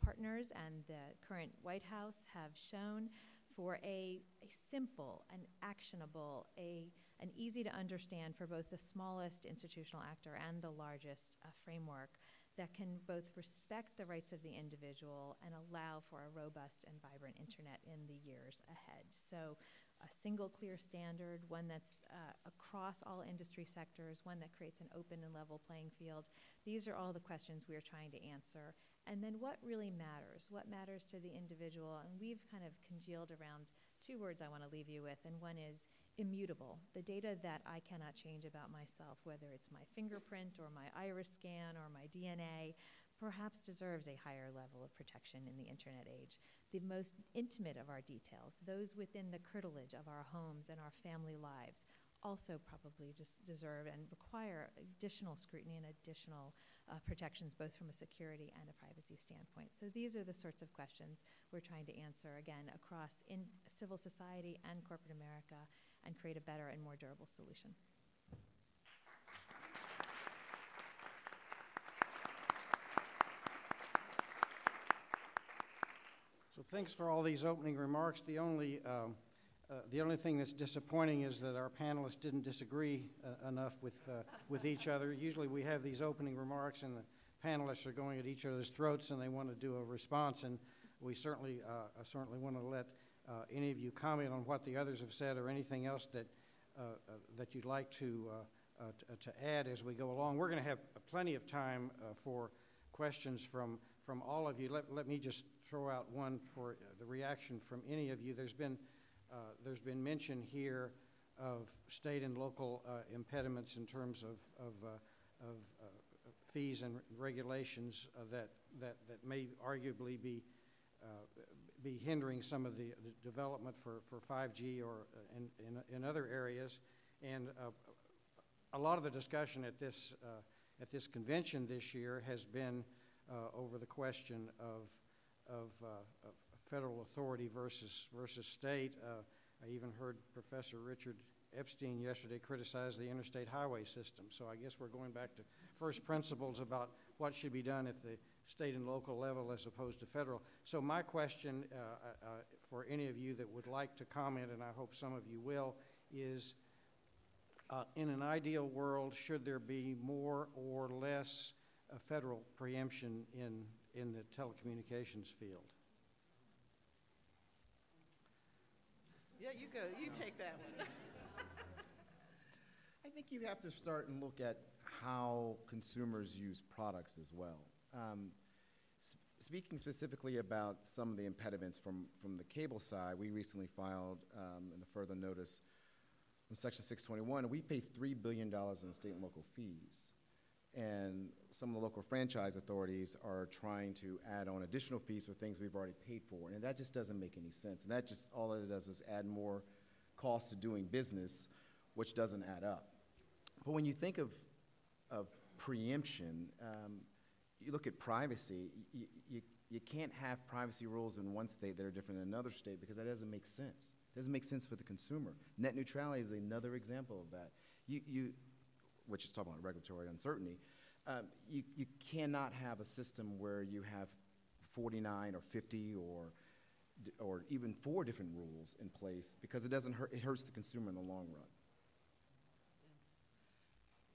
partners and the current White House have shown for a simple and actionable, an easy to understand for both the smallest institutional actor and the largest framework that can both respect the rights of the individual and allow for a robust and vibrant internet in the years ahead. So a single clear standard, one that's across all industry sectors, one that creates an open and level playing field. These are all the questions we are trying to answer. And then what really matters? What matters to the individual? And we've kind of congealed around two words I want to leave you with, and one is immutable. The data that I cannot change about myself, whether it's my fingerprint or my iris scan or my DNA, perhaps deserves a higher level of protection in the internet age. The most intimate of our details, those within the curtilage of our homes and our family lives, also probably just deserve and require additional scrutiny and additional protections, both from a security and a privacy standpoint. So these are the sorts of questions we're trying to answer, again, across in civil society and corporate America, and create a better and more durable solution. So thanks for all these opening remarks. The only thing that's disappointing is that our panelists didn't disagree enough with each other. Usually we have these opening remarks and the panelists are going at each other's throats and they want to do a response, and we certainly want to let any of you comment on what the others have said or anything else that you'd like to add as we go along. We're going to have plenty of time for questions from all of you. Let me just throw out one for the reaction from any of you. There's been mention here of state and local impediments in terms of fees and regulations that may arguably be hindering some of the development for 5G or in other areas. And a lot of the discussion at this convention this year has been over the question of federal authority versus state. I even heard Professor Richard Epstein yesterday criticize the interstate highway system. So I guess we're going back to first principles about what should be done at the state and local level as opposed to federal. So my question for any of you that would like to comment, and I hope some of you will, is in an ideal world, should there be more or less federal preemption in the telecommunications field? Yeah, you go. You take that one. I think you have to start and look at how consumers use products as well. Speaking specifically about some of the impediments from the cable side, we recently filed in the further notice in Section 621, we pay $3 billion in state and local fees. And some of the local franchise authorities are trying to add on additional fees for things we've already paid for. And that just doesn't make any sense. And that just, all it does is add more cost to doing business, which doesn't add up. But when you think of preemption, you look at privacy, you can't have privacy rules in one state that are different in another state because that doesn't make sense. It doesn't make sense for the consumer. Net neutrality is another example of that. Which is talking about regulatory uncertainty. You cannot have a system where you have 49 or 50 or even 4 different rules in place because it hurts the consumer in the long run.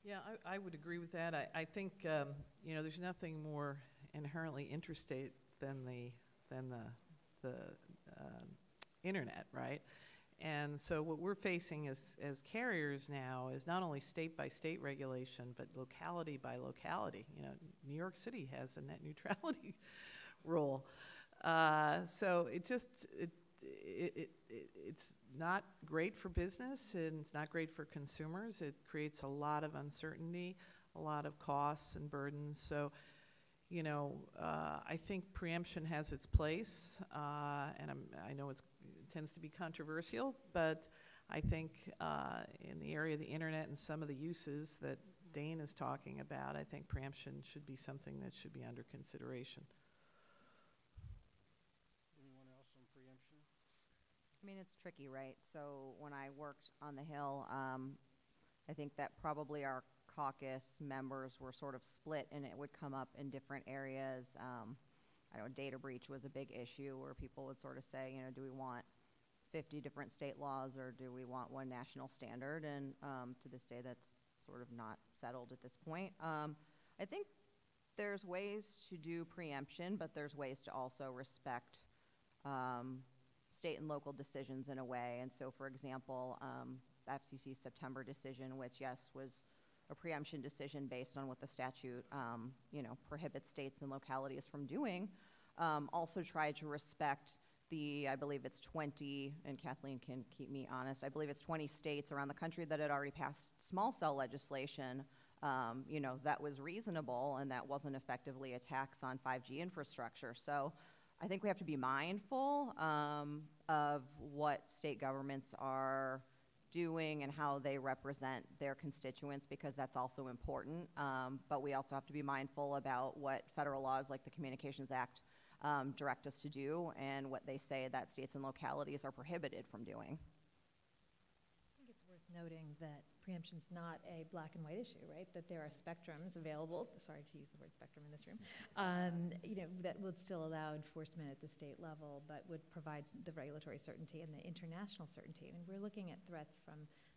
Yeah, I would agree with that. I think there's nothing more inherently interstate than the internet, right? And so what we're facing as carriers now is not only state by state regulation, but locality by locality. New York City has a net neutrality rule. So it's not great for business and it's not great for consumers. It creates a lot of uncertainty, a lot of costs and burdens. So, I think preemption has its place, and I know it tends to be controversial, but I think in the area of the internet and some of the uses that Dane is talking about, I think preemption should be something that should be under consideration. Anyone else on preemption? I mean, it's tricky, right? So when I worked on the Hill, I think that probably our caucus members were sort of split, and it would come up in different areas. I know data breach was a big issue where people would sort of say, do we want 50 different state laws or do we want one national standard? And to this day, that's sort of not settled at this point. I think there's ways to do preemption, but there's ways to also respect state and local decisions in a way. And so, for example, the FCC's September decision, which, yes, was a preemption decision based on what the statute, prohibits states and localities from doing, also tried to respect I believe it's 20, and Kathleen can keep me honest, I believe it's 20 states around the country that had already passed small cell legislation, that was reasonable and that wasn't effectively a tax on 5G infrastructure. So I think we have to be mindful of what state governments are doing and how they represent their constituents, because that's also important. But we also have to be mindful about what federal laws like the Communications Act direct us to do and what they say that states and localities are prohibited from doing. I think it's worth noting that preemption's not a black and white issue, right? That there are spectrums available, sorry to use the word spectrum in this room, that would still allow enforcement at the state level, but would provide the regulatory certainty and the international certainty. I mean, we're looking at threats from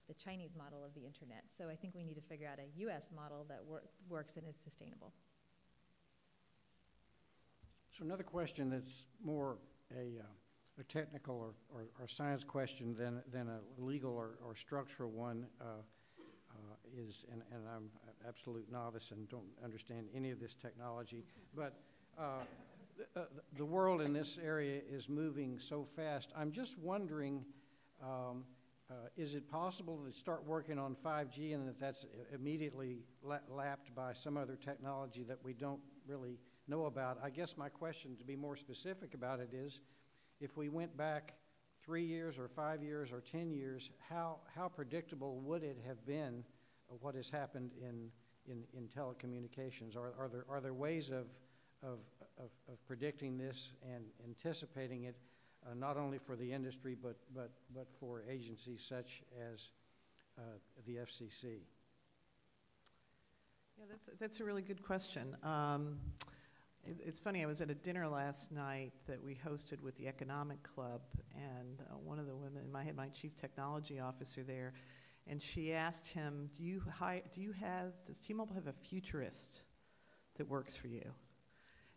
the Chinese model of the internet. So I think we need to figure out a US model that works and is sustainable. So another question that's more a technical or science question than a legal or structural one is, and I'm an absolute novice and don't understand any of this technology, but the world in this area is moving so fast. I'm just wondering, is it possible to start working on 5G and that's immediately lapped by some other technology that we don't really know about? I guess my question, to be more specific about it, is if we went back 3 years or 5 years or 10 years, how predictable would it have been what has happened in telecommunications? Are there ways of predicting this and anticipating it, not only for the industry but for agencies such as the FCC? Yeah, that's a really good question. It's funny, I was at a dinner last night that we hosted with the Economic Club, and one of the women, I had my chief technology officer there, And she asked him, does T-Mobile have a futurist that works for you?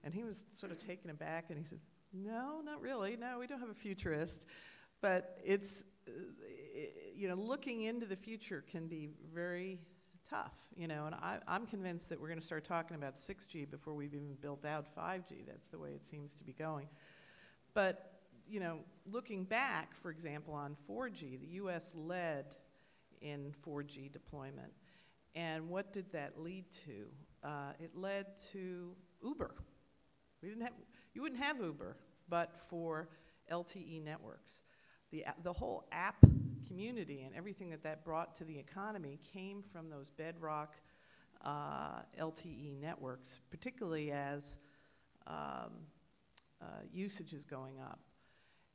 And he was sort of taken aback, and he said, no, not really. No, we don't have a futurist. But it's, looking into the future can be very tough, and I'm convinced that we're going to start talking about 6G before we've even built out 5G. That's the way it seems to be going. But, looking back, for example, on 4G, the U.S. led in 4G deployment. And what did that lead to? It led to Uber. You wouldn't have Uber but for LTE networks. The whole app community and everything that brought to the economy came from those bedrock LTE networks, particularly as usage is going up.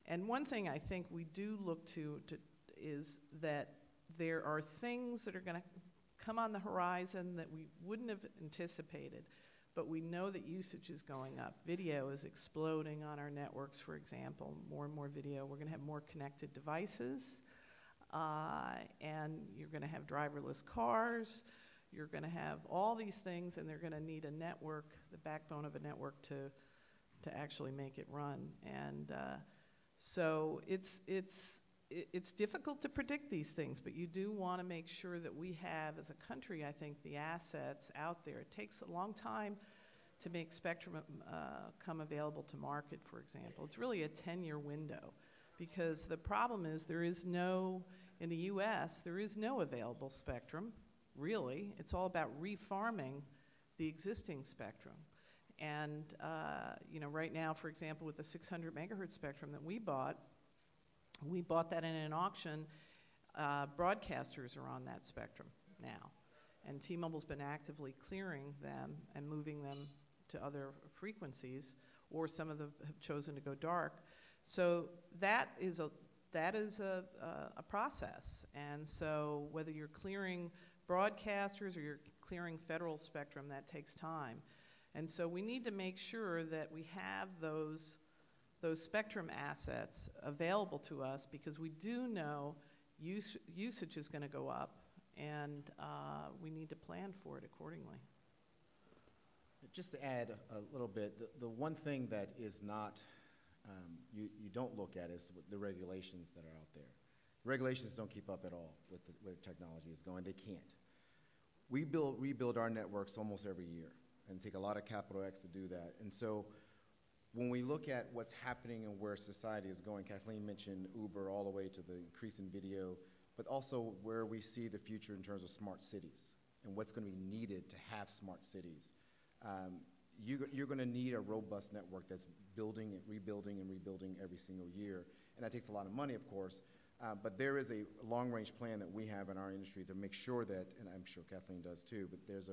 And one thing I think we do look to is that there are things that are going to come on the horizon that we wouldn't have anticipated, but we know that usage is going up. Video is exploding on our networks, for example, more and more video. We're going to have more connected devices, and you're going to have driverless cars. You're going to have all these things, and they're going to need a network, the backbone of a network to actually make it run. And so it's difficult to predict these things, but you do want to make sure that we have, as a country, I think, the assets out there. It takes a long time to make spectrum come available to market, for example. It's really a 10-year window, because the problem is in the U.S., there is no available spectrum, really. It's all about refarming the existing spectrum. And, right now, for example, with the 600 megahertz spectrum that we bought that in an auction. Broadcasters are on that spectrum now. And T-Mobile's been actively clearing them and moving them to other frequencies, or some of them have chosen to go dark. So that is a process. And so whether you're clearing broadcasters or you're clearing federal spectrum, that takes time. And so we need to make sure that we have those spectrum assets available to us, because we do know usage is going to go up, and we need to plan for it accordingly. Just to add a little bit, the one thing that is not, you don't look at is the regulations that are out there. The regulations don't keep up at all with where technology is going. They can't. We rebuild our networks almost every year, and take a lot of capital X to do that. And so when we look at what's happening and where society is going, Kathleen mentioned Uber all the way to the increase in video, but also where we see the future in terms of smart cities and what's going to be needed to have smart cities. You're going to need a robust network that's building and rebuilding every single year. And that takes a lot of money, of course, but there is a long-range plan that we have in our industry to make sure that, and I'm sure Kathleen does too, but there's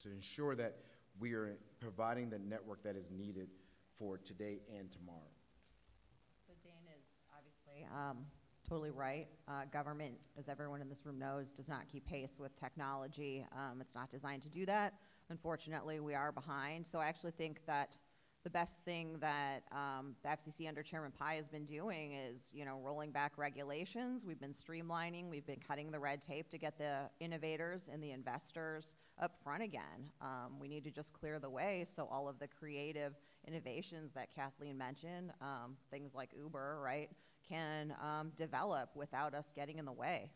to ensure that we are providing the network that is needed for today and tomorrow. So Dane is obviously totally right. Government, as everyone in this room knows, does not keep pace with technology. It's not designed to do that. Unfortunately, we are behind. So I actually think that the best thing that the FCC under Chairman Pai has been doing is, rolling back regulations. We've been streamlining. We've been cutting the red tape to get the innovators and the investors up front again. We need to just clear the way so all of the creative innovations that Kathleen mentioned, things like Uber, right, can develop without us getting in the way.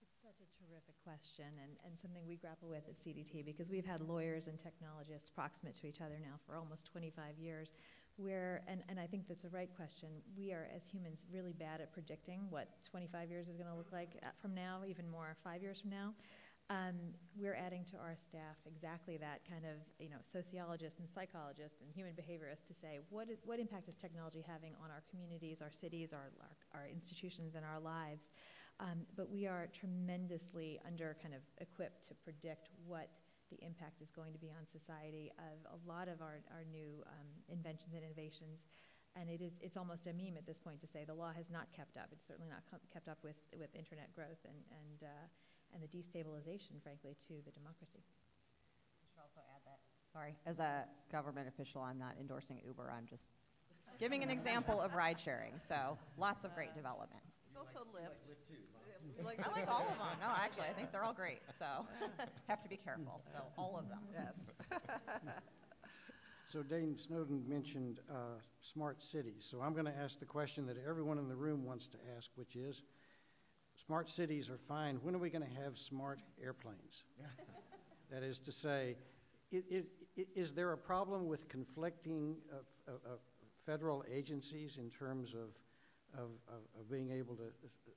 It's such a terrific question, and something we grapple with at CDT, because we've had lawyers and technologists proximate to each other now for almost 25 years, and I think that's the right question. We are, as humans, really bad at predicting what 25 years is going to look like from now, even more 5 years from now. We're adding to our staff exactly that kind of, sociologists and psychologists and human behaviorists to say, what impact is technology having on our communities, our cities, our institutions, and our lives? But we are tremendously under kind of equipped to predict what the impact is going to be on society of a lot of our new inventions and innovations. And it's almost a meme at this point to say the law has not kept up. It's certainly not kept up with internet growth and the destabilization, frankly, to the democracy. I should also add that, sorry, as a government official, I'm not endorsing Uber. I'm just giving an example of ride sharing. So lots of great developments. It's also Lyft. I like all of them. No, actually, I think they're all great, so have to be careful. So all of them. Yes. So Dane Snowden mentioned smart cities. So I'm going to ask the question that everyone in the room wants to ask, which is, smart cities are fine. When are we going to have smart airplanes? That is to say, is there a problem with conflicting federal agencies in terms of being able to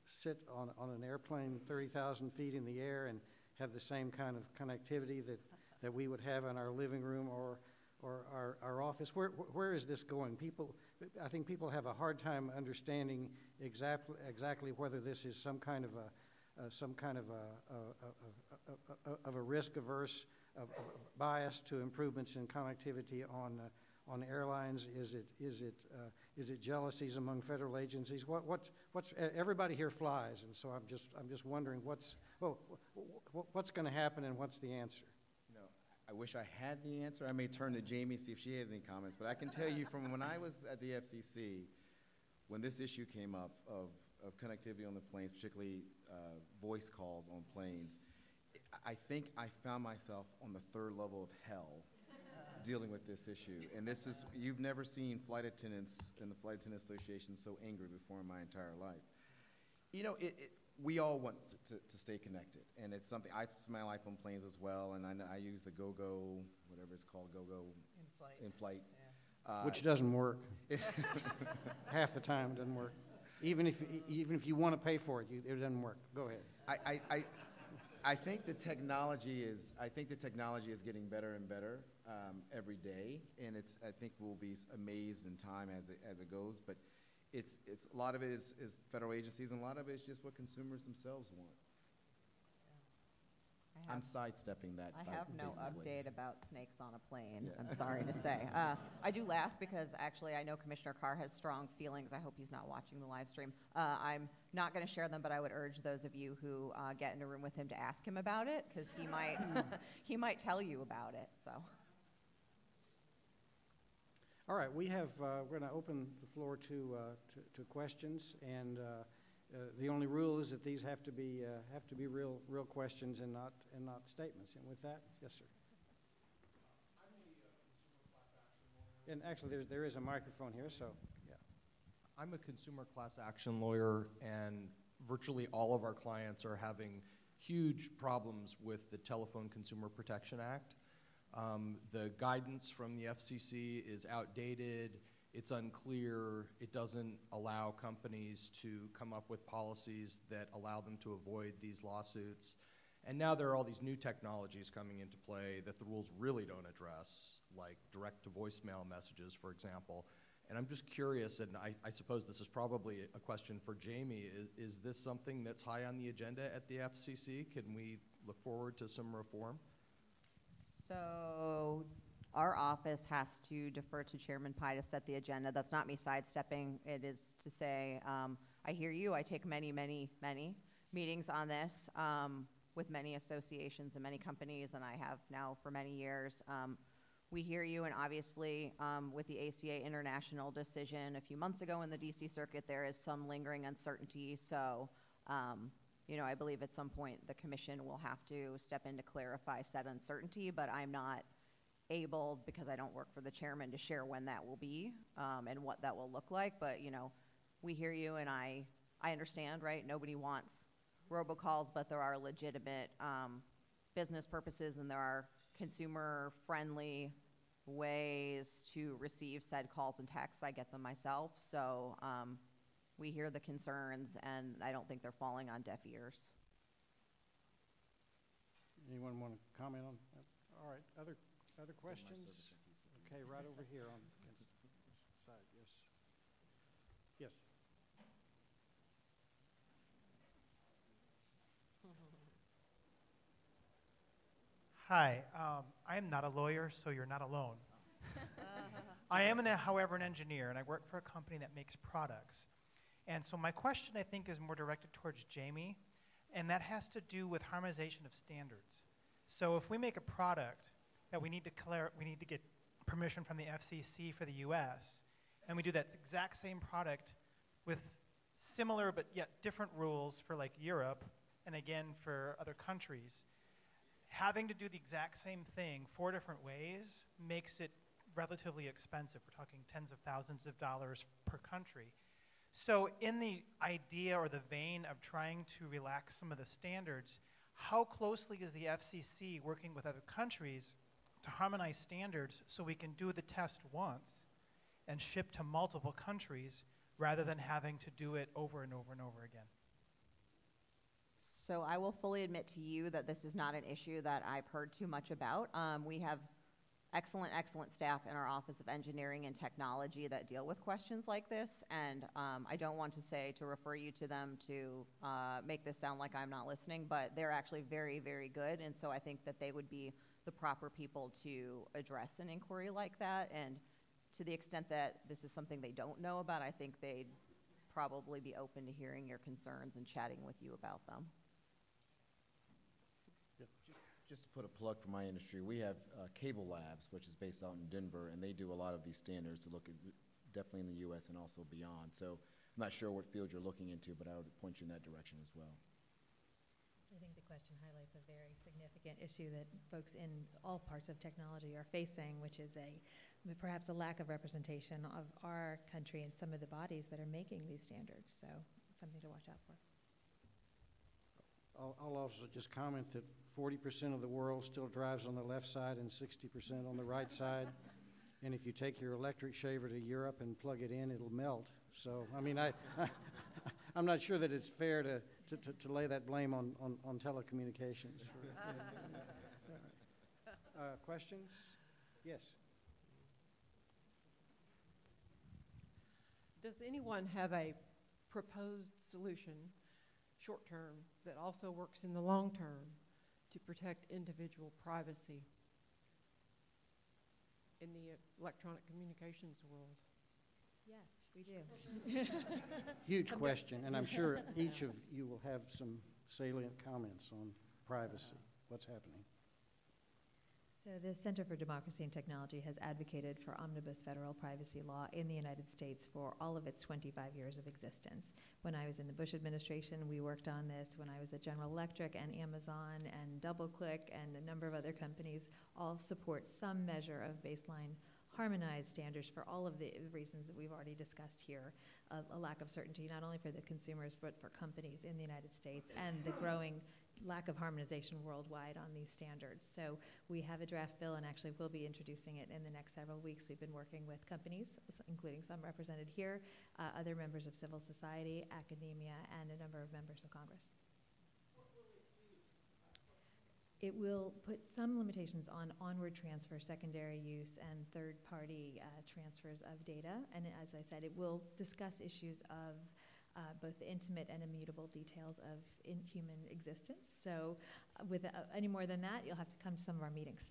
sit on an airplane 30,000 feet in the air and have the same kind of connectivity that we would have in our living room or our office? Where is this going? I think people have a hard time understanding exactly whether this is some kind of a risk-averse bias to improvements in connectivity on airlines. Is it jealousies among federal agencies? What's everybody here flies, and so I'm just wondering what's going to happen and what's the answer? I wish I had the answer. I may turn to Jamie, see if she has any comments. But I can tell you from when I was at the FCC, when this issue came up of connectivity on the planes, particularly voice calls on planes, I think I found myself on the third level of hell dealing with this issue. And this is, you've never seen flight attendants and the Flight Attendant Association so angry before in my entire life. You know, we all want to stay connected, and it's something, I spend my life on planes as well, and I use the GoGo, whatever it's called, GoGo in flight. Yeah. Which doesn't work. Half the time it doesn't work. Even if you want to pay for it, it doesn't work. Go ahead. I think the technology is getting better and better every day, and I think we'll be amazed in time as it goes. But it's a lot of it is federal agencies, and a lot of it is just what consumers themselves want. I'm sidestepping that. I have no basically. update about snakes on a plane, Yeah. I'm sorry to say. I do laugh because actually I know Commissioner Carr has strong feelings. I hope he's not watching the live stream. I'm not going to share them, but I would urge those of you who get in a room with him to ask him about it, because he might, he might tell you about it. So. All right, we're going to open the floor to questions, and the only rule is that these have to be real questions and not statements. And with that, yes, sir. I'm a consumer class action lawyer. And actually, there is a microphone here, so yeah. I'm a consumer class action lawyer, and virtually all of our clients are having huge problems with the Telephone Consumer Protection Act. The guidance from the FCC is outdated. It's unclear. It doesn't allow companies to come up with policies that allow them to avoid these lawsuits. And now there are all these new technologies coming into play that the rules really don't address, like direct-to-voicemail messages, for example. And I'm just curious, and I suppose this is probably a question for Jamie, is this something that's high on the agenda at the FCC? Can we look forward to some reform? So our office has to defer to Chairman Pai to set the agenda. That's not me sidestepping. It is to say, I hear you. I take many, many, many meetings on this with many associations and many companies, and I have now for many years. We hear you, and obviously with the ACA International decision a few months ago in the DC Circuit, there is some lingering uncertainty. So you know, I believe at some point the commission will have to step in to clarify said uncertainty, but I'm not able, because I don't work for the chairman, to share when that will be and what that will look like. But, you know, we hear you, and I understand, right? Nobody wants robocalls, but there are legitimate business purposes, and there are consumer-friendly ways to receive said calls and texts. I get them myself, so we hear the concerns, and I don't think they're falling on deaf ears. Anyone want to comment on that? All right, other questions? Okay, right over here on the side, yes. Yes. Hi, I am not a lawyer, so you're not alone. I am, however, an engineer, and I work for a company that makes products. And so my question, I think, is more directed towards Jamie, and that has to do with harmonization of standards. So if we make a product that we need to get permission from the FCC for the US, and we do that exact same product with similar but yet different rules for like Europe and again for other countries. Having to do the exact same thing 4 different ways makes it relatively expensive. We're talking tens of thousands of dollars per country. So in the idea or the vein of trying to relax some of the standards, how closely is the FCC working with other countries to harmonize standards so we can do the test once and ship to multiple countries rather than having to do it over and over and over again? So I will fully admit to you that this is not an issue that I've heard too much about. We have excellent staff in our Office of Engineering and Technology that deal with questions like this, and I don't want to refer you to them to make this sound like I'm not listening, but they're actually very, very good, and so I think that they would be the proper people to address an inquiry like that, and to the extent that this is something they don't know about, I think they'd probably be open to hearing your concerns and chatting with you about them. Just to put a plug for my industry, we have Cable Labs, which is based out in Denver, and they do a lot of these standards to look at definitely in the U.S. and also beyond. So I'm not sure what field you're looking into, but I would point you in that direction as well. I think the question highlights a very significant issue that folks in all parts of technology are facing, which is perhaps a lack of representation of our country and some of the bodies that are making these standards. So it's something to watch out for. I'll also just comment that 40% of the world still drives on the left side and 60% on the right side. And if you take your electric shaver to Europe and plug it in, it'll melt. So, I mean, I'm not sure that it's fair to lay that blame on telecommunications. Questions? Yes. Does anyone have a proposed solution, short-term, that also works in the long term to protect individual privacy in the electronic communications world? Yes, we do. Huge question, and I'm sure each of you will have some salient comments on privacy, what's happening. So the Center for Democracy and Technology has advocated for omnibus federal privacy law in the United States for all of its 25 years of existence. When I was in the Bush administration, we worked on this. When I was at General Electric and Amazon and DoubleClick and a number of other companies, all support some measure of baseline harmonized standards for all of the reasons that we've already discussed here. A lack of certainty not only for the consumers but for companies in the United States, and the growing lack of harmonization worldwide on these standards. So we have a draft bill, and actually we'll be introducing it in the next several weeks. We've been working with companies, including some represented here, other members of civil society, academia, and a number of members of Congress. It will put some limitations on onward transfer, secondary use, and third-party transfers of data. And as I said, it will discuss issues of both the intimate and immutable details of human existence. So with any more than that, you'll have to come to some of our meetings.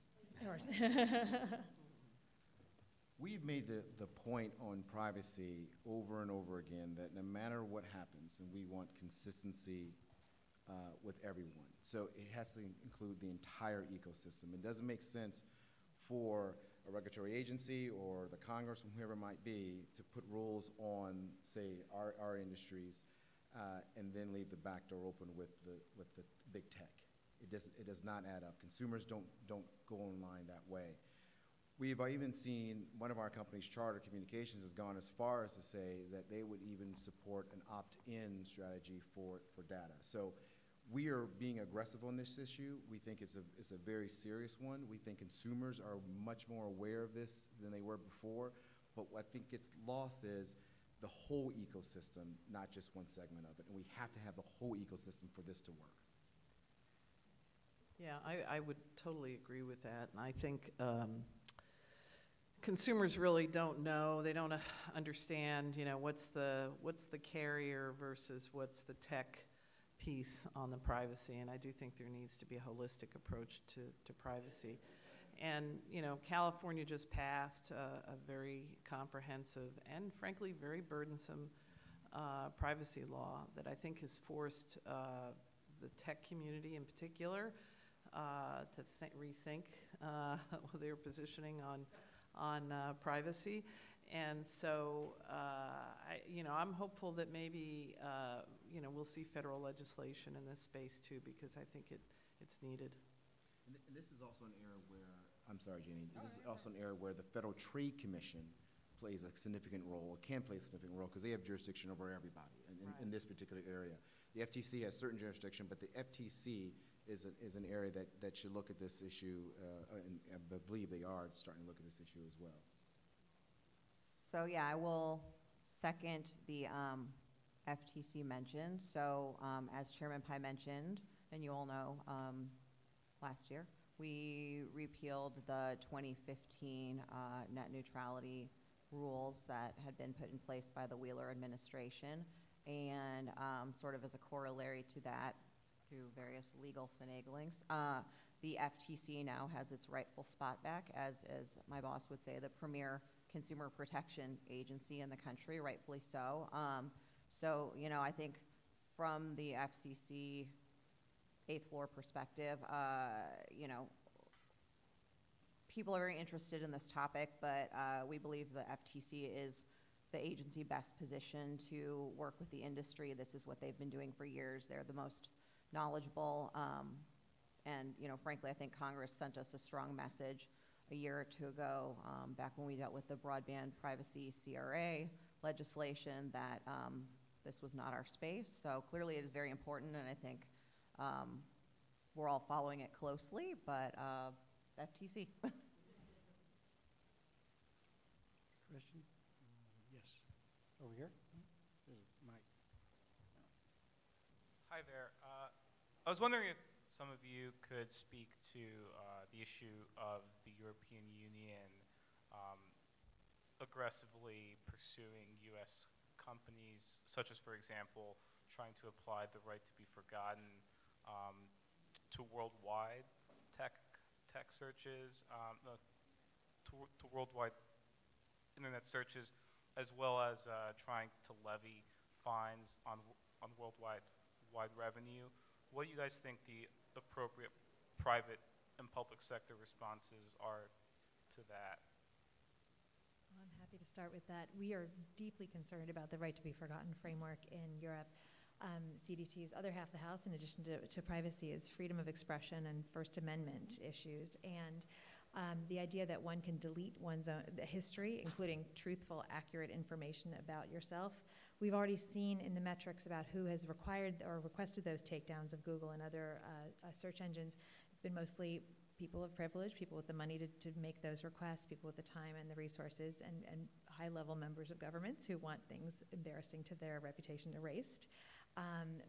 We've made the point on privacy over and over again that no matter what happens, and we want consistency with everyone. So it has to include the entire ecosystem. It doesn't make sense for a regulatory agency or the Congress, or whoever it might be, to put rules on, say, our industries, and then leave the back door open with the big tech. It does not add up. Consumers don't go online that way. We've even seen one of our companies, Charter Communications, has gone as far as to say that they would even support an opt-in strategy for data. So we are being aggressive on this issue. We think it's a very serious one. We think consumers are much more aware of this than they were before. But what I think gets lost is the whole ecosystem, not just one segment of it. And we have to have the whole ecosystem for this to work. Yeah, I would totally agree with that. And I think consumers really don't know. They don't understand, what's the carrier versus what's the tech piece on the privacy, and I do think there needs to be a holistic approach to privacy. And, California just passed a very comprehensive and, frankly, very burdensome privacy law that I think has forced the tech community in particular to rethink their positioning on privacy. And so, I'm hopeful that maybe, we'll see federal legislation in this space too, because I think it's needed. And this is also an area where, I'm sorry, Jeannie, this is also an area where the Federal Trade Commission plays a significant role, or can play a significant role, because they have jurisdiction over everybody in this particular area. The FTC has certain jurisdiction, but the FTC is an area that should look at this issue, and I believe they are starting to look at this issue as well. So yeah, I will second the FTC mention. So as Chairman Pai mentioned, and you all know, last year, we repealed the 2015 net neutrality rules that had been put in place by the Wheeler administration. And sort of as a corollary to that, through various legal finaglings, the FTC now has its rightful spot back as my boss would say, the premier consumer protection agency in the country, rightfully so. So, I think from the FCC 8th floor perspective, people are very interested in this topic, but we believe the FTC is the agency best positioned to work with the industry. This is what they've been doing for years. They're the most knowledgeable, and frankly, I think Congress sent us a strong message a year or two ago, back when we dealt with the broadband privacy CRA legislation, that this was not our space. So clearly it is very important, and I think we're all following it closely, but FTC. Question? Yes. Over here? There's a mic. Hi there. I was wondering if some of you could speak to the issue of the European Union aggressively pursuing U.S. companies, such as, for example, trying to apply the right to be forgotten to worldwide tech searches, to worldwide internet searches, as well as trying to levy fines on worldwide revenue. What do you guys think the appropriate private and public sector responses are to that? Well, I'm happy to start with that. We are deeply concerned about the right to be forgotten framework in Europe. CDT's other half of the House, in addition to privacy, is freedom of expression and First Amendment issues. And the idea that one can delete one's own history, including truthful, accurate information about yourself. We've already seen in the metrics about who has required or requested those takedowns of Google and other search engines. It's been mostly people of privilege, people with the money to make those requests, people with the time and the resources, and high-level members of governments who want things embarrassing to their reputation erased.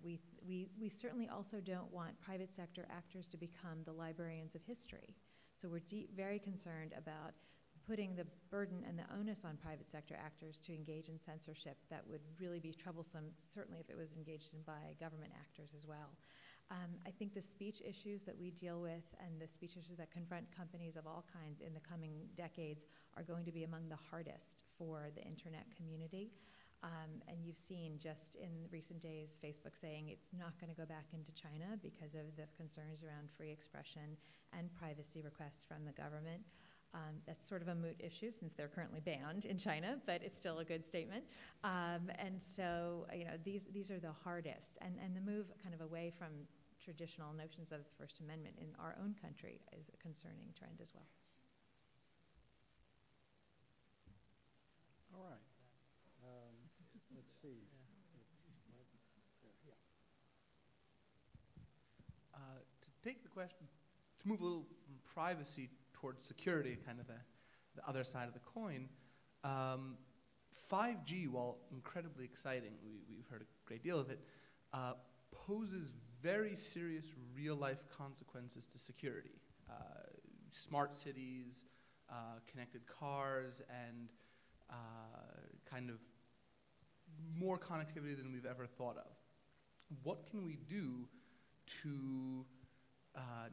We certainly also don't want private sector actors to become the librarians of history. So we're very concerned about putting the burden and the onus on private sector actors to engage in censorship that would really be troublesome, certainly if it was engaged in by government actors as well. I think the speech issues that we deal with and the speech issues that confront companies of all kinds in the coming decades are going to be among the hardest for the internet community. And you've seen just in recent days Facebook saying it's not going to go back into China because of the concerns around free expression and privacy requests from the government. That's sort of a moot issue since they're currently banned in China, but it's still a good statement. And so, these are the hardest. And the move kind of away from traditional notions of the First Amendment in our own country is a concerning trend as well. All right. Let's see. To take the question, to move a little from privacy towards security, kind of the other side of the coin, 5G, while incredibly exciting, we've heard a great deal of it, poses very serious real-life consequences to security. Smart cities, connected cars, and kind of more connectivity than we've ever thought of. What can we do to,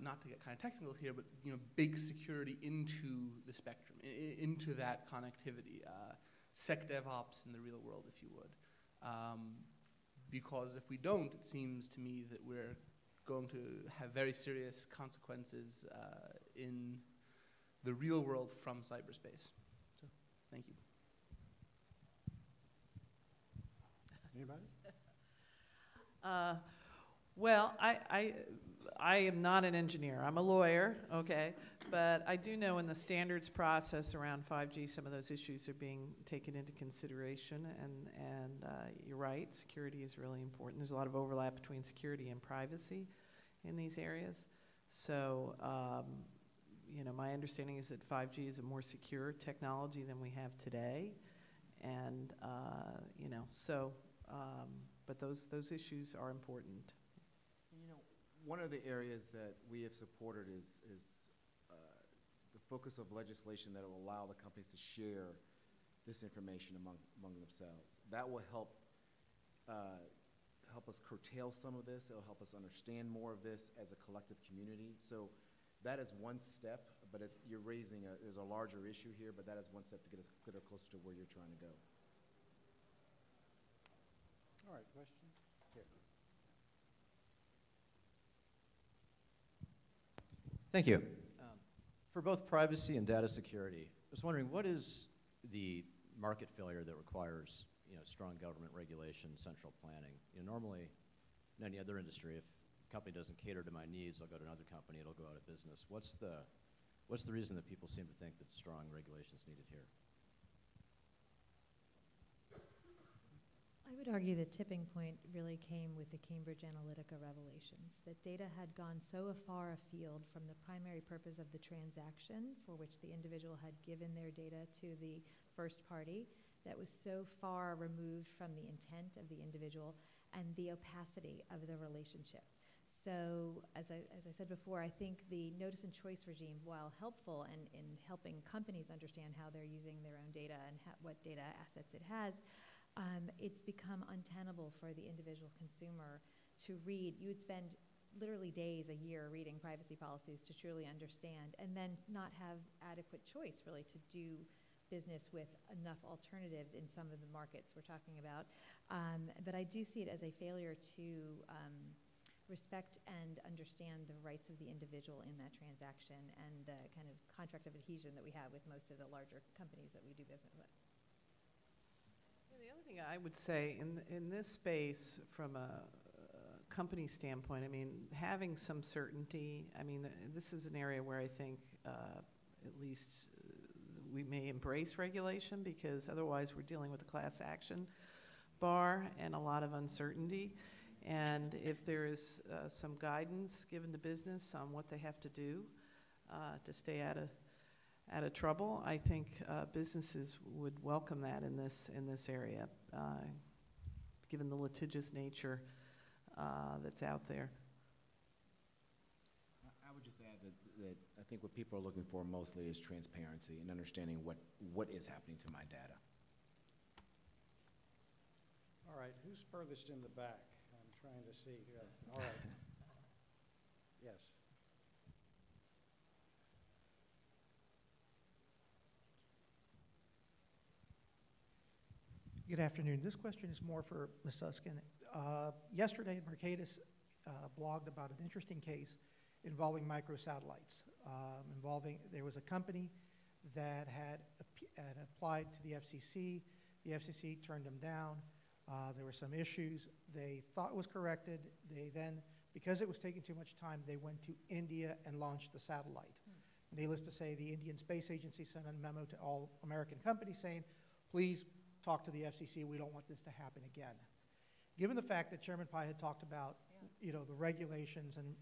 not to get kind of technical here, but bake security into the spectrum, into that connectivity, SecDevOps in the real world, if you would? Because if we don't, it seems to me that we're going to have very serious consequences in the real world from cyberspace. So, thank you. Anybody? Well, I am not an engineer. I'm a lawyer, okay? But I do know in the standards process around 5G, some of those issues are being taken into consideration. And you're right, security is really important. There's a lot of overlap between security and privacy in these areas. So, my understanding is that 5G is a more secure technology than we have today. And, but those issues are important. One of the areas that we have supported is the focus of legislation that will allow the companies to share this information among themselves. That will help us curtail some of this. It'll help us understand more of this as a collective community. So that is one step, but you're raising there's a larger issue here, but that is one step to get us closer to where you're trying to go. All right, question? Here. Thank you. For both privacy and data security, I was wondering, what is the market failure that requires strong government regulation, central planning? Normally, in any other industry, if a company doesn't cater to my needs, I'll go to another company, it'll go out of business. What's the reason that people seem to think that strong regulation is needed here? I would argue the tipping point really came with the Cambridge Analytica revelations, that data had gone so far afield from the primary purpose of the transaction for which the individual had given their data to the first party, that was so far removed from the intent of the individual and the opacity of the relationship. So, as I said before, I think the notice and choice regime, while helpful in helping companies understand how they're using their own data and what data assets it has, it's become untenable for the individual consumer to read. You would spend literally days, a year, reading privacy policies to truly understand, and then not have adequate choice, really, to do business with enough alternatives in some of the markets we're talking about. But I do see it as a failure to respect and understand the rights of the individual in that transaction and the kind of contract of adhesion that we have with most of the larger companies that we do business with. The other thing I would say in this space, from a company standpoint, I mean, having some certainty, I mean, this is an area where I think at least we may embrace regulation, because otherwise we're dealing with a class action bar and a lot of uncertainty. And if there is some guidance given to business on what they have to do to stay out of trouble, I think businesses would welcome that in this area, given the litigious nature that's out there. I would just add that I think what people are looking for mostly is transparency and understanding what is happening to my data. All right, who's furthest in the back? I'm trying to see. All right. Yes. Good afternoon. This question is more for Ms. Suskin. Yesterday, Mercatus blogged about an interesting case involving microsatellites. There was a company that had applied to the FCC. The FCC turned them down. There were some issues. They thought it was corrected. They then, because it was taking too much time, they went to India and launched the satellite. Needless to say, the Indian Space Agency sent a memo to all American companies saying, please talk to the FCC. We don't want this to happen again. Given the fact that Chairman Pai had talked about, the regulations and,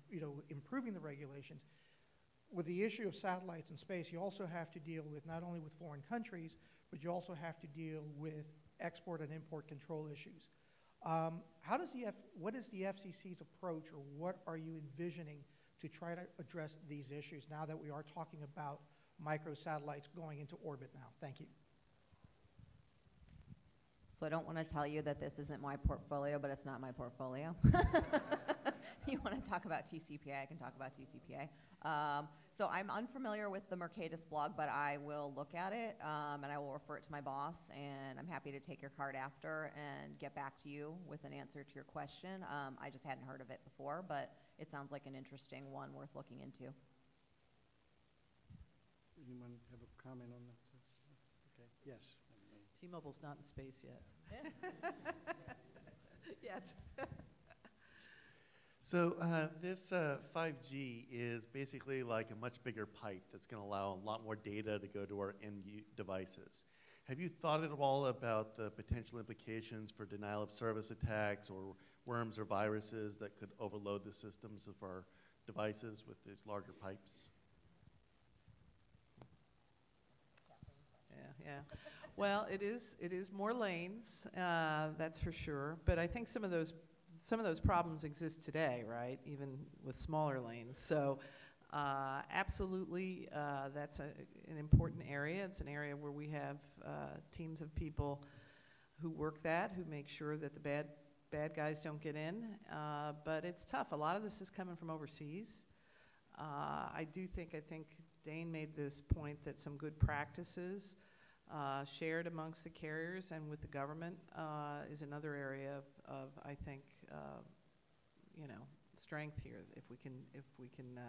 improving the regulations, with the issue of satellites in space, you also have to deal with not only with foreign countries, but you also have to deal with export and import control issues. What is the FCC's approach, or what are you envisioning to try to address these issues now that we are talking about microsatellites going into orbit now? Thank you. So I don't want to tell you that this isn't my portfolio, but it's not my portfolio. You want to talk about TCPA, I can talk about TCPA. So I'm unfamiliar with the Mercatus blog, but I will look at it, and I will refer it to my boss, and I'm happy to take your card after and get back to you with an answer to your question. I just hadn't heard of it before, but it sounds like an interesting one worth looking into. Anyone have a comment on that? Okay, yes. T-Mobile's not in space yet. Yet. So this 5G is basically like a much bigger pipe that's going to allow a lot more data to go to our end devices. Have you thought at all about the potential implications for denial of service attacks or worms or viruses that could overload the systems of our devices with these larger pipes? Yeah. Well, it is more lanes, that's for sure. But I think some of those problems exist today, right? Even with smaller lanes. So absolutely, that's an important area. It's an area where we have teams of people who work that, who make sure that the bad guys don't get in. But it's tough. A lot of this is coming from overseas. I think Dane made this point that some good practices shared amongst the carriers and with the government is another area of I think, strength here. If we can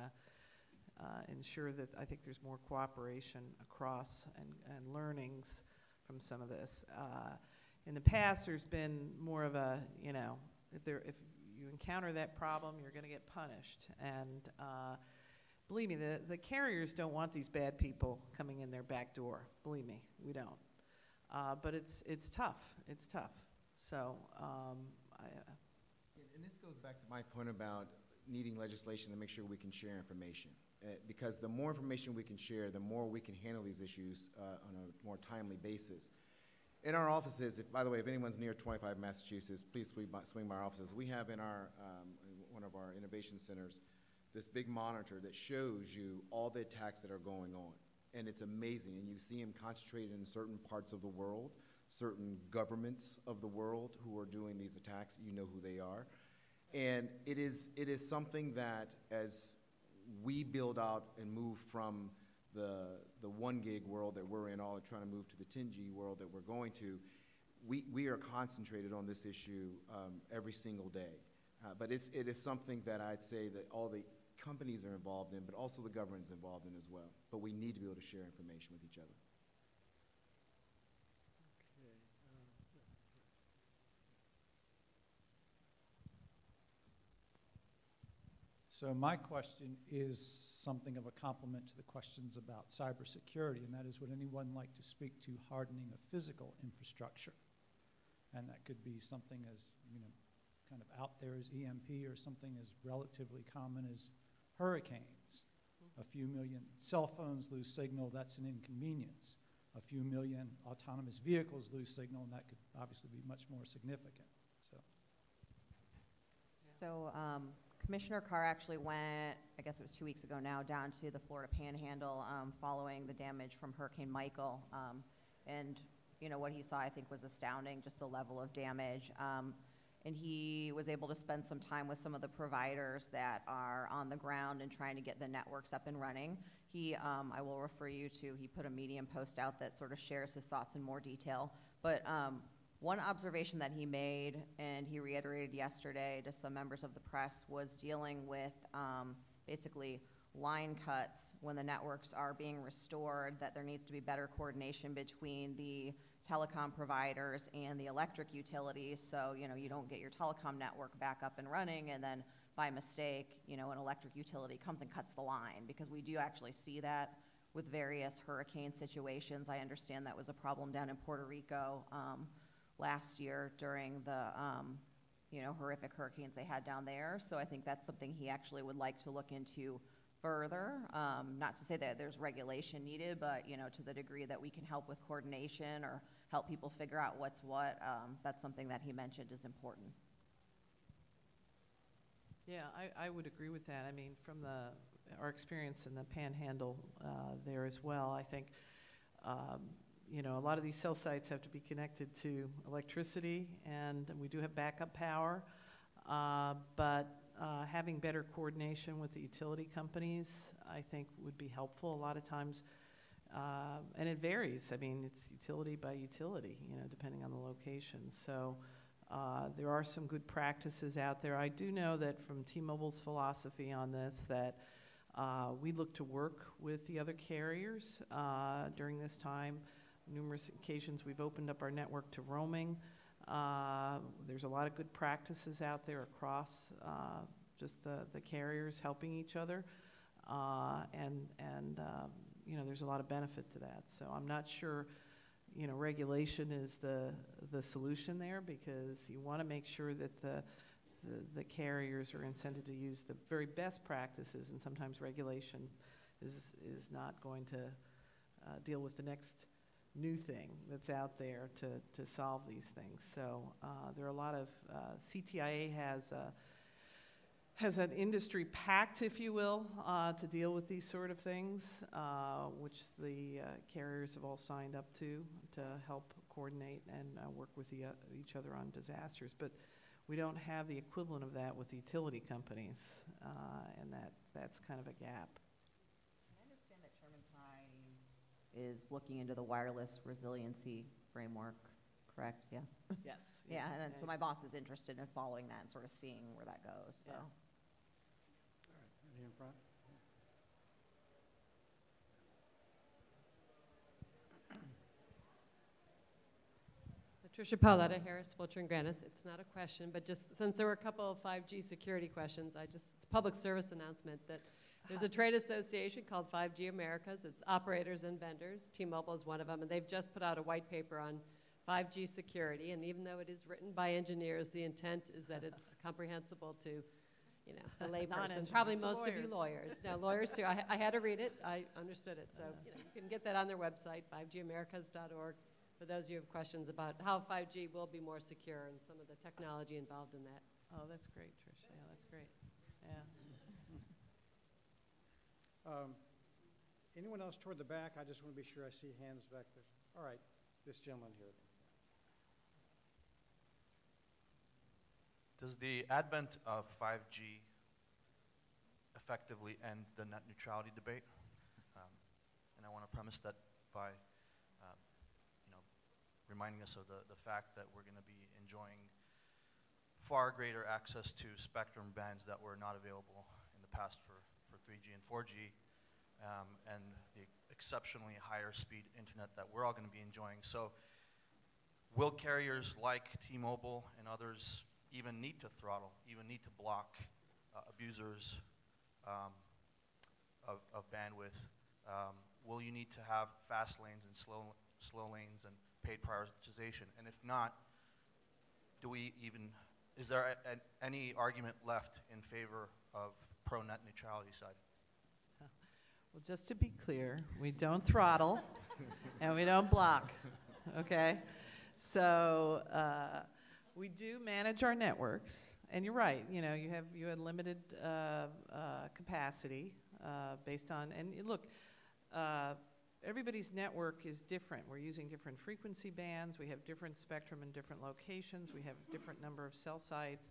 ensure that I think there's more cooperation across and learnings from some of this. In the past, there's been more of a, if you encounter that problem, you're going to get punished. And believe me, the carriers don't want these bad people coming in their back door. Believe me, we don't. But it's tough. It's tough. So and this goes back to my point about needing legislation to make sure we can share information. Because the more information we can share, the more we can handle these issues on a more timely basis. In our offices, by the way, if anyone's near 25 Massachusetts, please swing by our offices. We have in our one of our innovation centers this big monitor that shows you all the attacks that are going on. And it's amazing. And you see them concentrated in certain parts of the world, certain governments of the world who are doing these attacks. You know who they are. And it is something that as we build out and move from the 1 gig world that we're in, all trying to move to the 10G world that we're going to, we are concentrated on this issue every single day. But it is something that I'd say that all the companies are involved in, but also the government's involved in as well. But we need to be able to share information with each other. So my question is something of a complement to the questions about cybersecurity, and that is, would anyone like to speak to hardening of physical infrastructure? And that could be something as, kind of out there as EMP, or something as relatively common as hurricanes. A few million cell phones lose signal, that's an inconvenience. A few million autonomous vehicles lose signal, and that could obviously be much more significant. So Commissioner Carr actually went, I guess it was 2 weeks ago now, down to the Florida Panhandle following the damage from Hurricane Michael. And what he saw, I think, was astounding, just the level of damage. And he was able to spend some time with some of the providers that are on the ground and trying to get the networks up and running. I will refer you to, he put a Medium post out that sort of shares his thoughts in more detail. But one observation that he made, and he reiterated yesterday to some members of the press, was dealing with basically line cuts when the networks are being restored, that there needs to be better coordination between the telecom providers and the electric utilities, so you don't get your telecom network back up and running and then by mistake an electric utility comes and cuts the line, because we do actually see that with various hurricane situations. I understand that was a problem down in Puerto Rico last year during the horrific hurricanes they had down there. So I think that's something he actually would like to look into further. Not to say that there's regulation needed, but to the degree that we can help with coordination or help people figure out what's what, that's something that he mentioned is important. Yeah, I would agree with that. I mean, from our experience in the Panhandle there as well, I think a lot of these cell sites have to be connected to electricity, and we do have backup power, but having better coordination with the utility companies, I think, would be helpful. A lot of times, and it varies. I mean, it's utility by utility, depending on the location. So there are some good practices out there. I do know that from T-Mobile's philosophy on this, that we look to work with the other carriers during this time. Numerous occasions we've opened up our network to roaming. There's a lot of good practices out there across just the carriers helping each other, and there's a lot of benefit to that. So I'm not sure, regulation is the solution there, because you want to make sure that the carriers are incented to use the very best practices, and sometimes regulation is not going to deal with the next new thing that's out there to solve these things. So there are a lot of, CTIA has an industry pact, if you will, to deal with these sort of things, which the carriers have all signed up to help coordinate and work with each other on disasters. But we don't have the equivalent of that with the utility companies, and that's kind of a gap. I understand that Chairman Pai is looking into the wireless resiliency framework, correct? Yeah. Yes. Yeah, and so my boss is interested in following that and sort of seeing where that goes. So. All right, right here in front. Patricia Pauletta, Harris, Fulcher and Grannis. It's not a question, but just since there were a couple of 5G security questions, it's a public service announcement that there's a trade association called 5G Americas. It's operators and vendors. T-Mobile is one of them, and they've just put out a white paper on 5G security. And even though it is written by engineers, the intent is that it's comprehensible to, the layperson. Probably most of you lawyers. No, lawyers too. I had to read it. I understood it. So you can get that on their website, 5gamericas.org, for those of you who have questions about how 5G will be more secure and some of the technology involved in that. Oh, that's great, Trish. Yeah, that's great. Yeah. Anyone else toward the back? I just want to be sure I see hands back there. All right, this gentleman here. Does the advent of 5G effectively end the net neutrality debate? And I want to premise that by reminding us of the fact that we're going to be enjoying far greater access to spectrum bands that were not available in the past for 3G and 4G, and the exceptionally higher speed internet that we're all going to be enjoying. So will carriers like T-Mobile and others even need to throttle, even need to block abusers of bandwidth? Will you need to have fast lanes and slow lanes and paid prioritization? And if not, is there any argument left in favor of pro-net neutrality side? Well, just to be clear, we don't throttle and we don't block, okay? So we do manage our networks, and you're right, you had limited capacity based on, and look, everybody's network is different. We're using different frequency bands. We have different spectrum in different locations. We have different number of cell sites.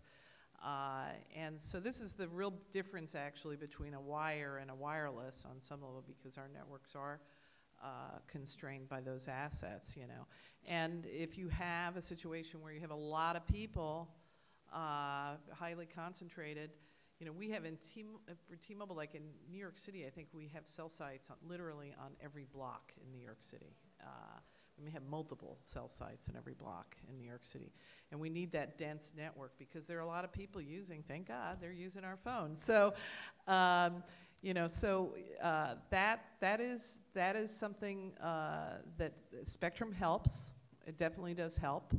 And so this is the real difference, actually, between a wire and a wireless on some level, because our networks are constrained by those assets, And if you have a situation where you have a lot of people highly concentrated, we have for T-Mobile, like in New York City, I think we have cell sites literally on every block in New York City. We may have multiple cell sites in every block in New York City. And we need that dense network because there are a lot of people using, thank God, they're using our phones. So, that is something that Spectrum helps. It definitely does help.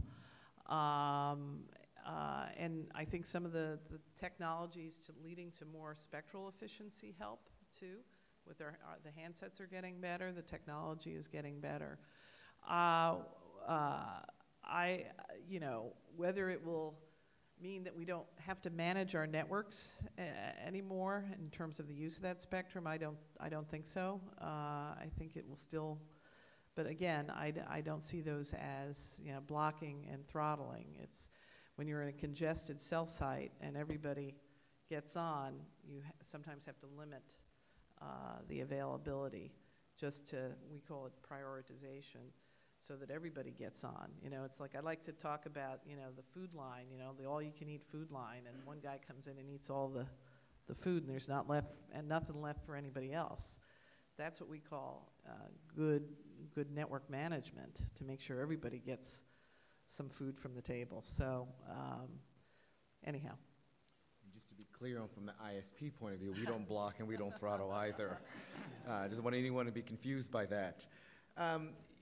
And I think some of the technologies leading to more spectral efficiency help too. With the handsets are getting better, the technology is getting better. Whether it will mean that we don't have to manage our networks anymore in terms of the use of that spectrum, I don't think so. I think it will still. But again, I don't see those as blocking and throttling. It's when you're in a congested cell site and everybody gets on, you sometimes have to limit the availability we call it prioritization, so that everybody gets on. It's like I like to talk about, the food line, the all-you-can-eat food line, and one guy comes in and eats all the food, and there's nothing left for anybody else. That's what we call good network management, to make sure everybody gets some food from the table. So anyhow. Just to be clear on from the ISP point of view, we don't block and we don't throttle either. I just want anyone to be confused by that.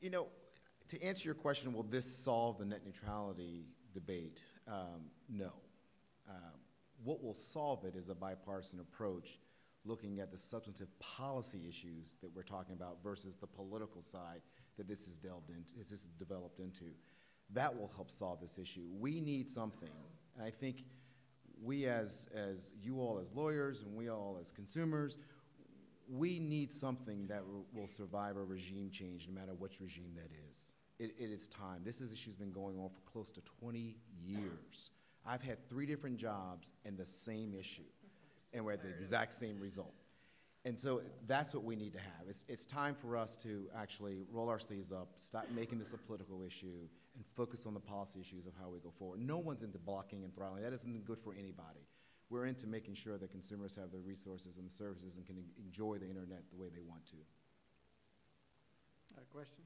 You know, to answer your question, will this solve the net neutrality debate? No. What will solve it is a bipartisan approach looking at the substantive policy issues that we're talking about versus the political side that this is developed into. That will help solve this issue. We need something, and I think we as you all as lawyers and we all as consumers, we need something that will survive a regime change no matter which regime that is. It is time. This issue's been going on for close to 20 years. I've had 3 different jobs and the same issue, and we're at the exact same result. And so that's what we need to have. It's time for us to actually roll our sleeves up, stop making this a political issue, and focus on the policy issues of how we go forward. No one's into blocking and throttling. That isn't good for anybody. We're into making sure that consumers have the resources and the services and can enjoy the internet the way they want to. Question?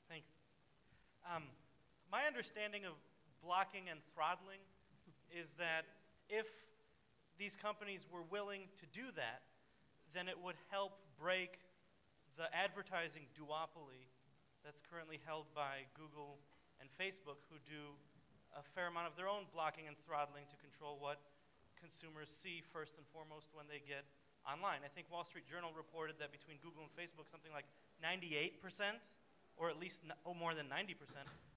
Thanks. My understanding of blocking and throttling is that if these companies were willing to do that, then it would help break the advertising duopoly that's currently held by Google and Facebook, who do a fair amount of their own blocking and throttling to control what consumers see first and foremost when they get online. I think Wall Street Journal reported that between Google and Facebook, something like 98%, or at least more than 90%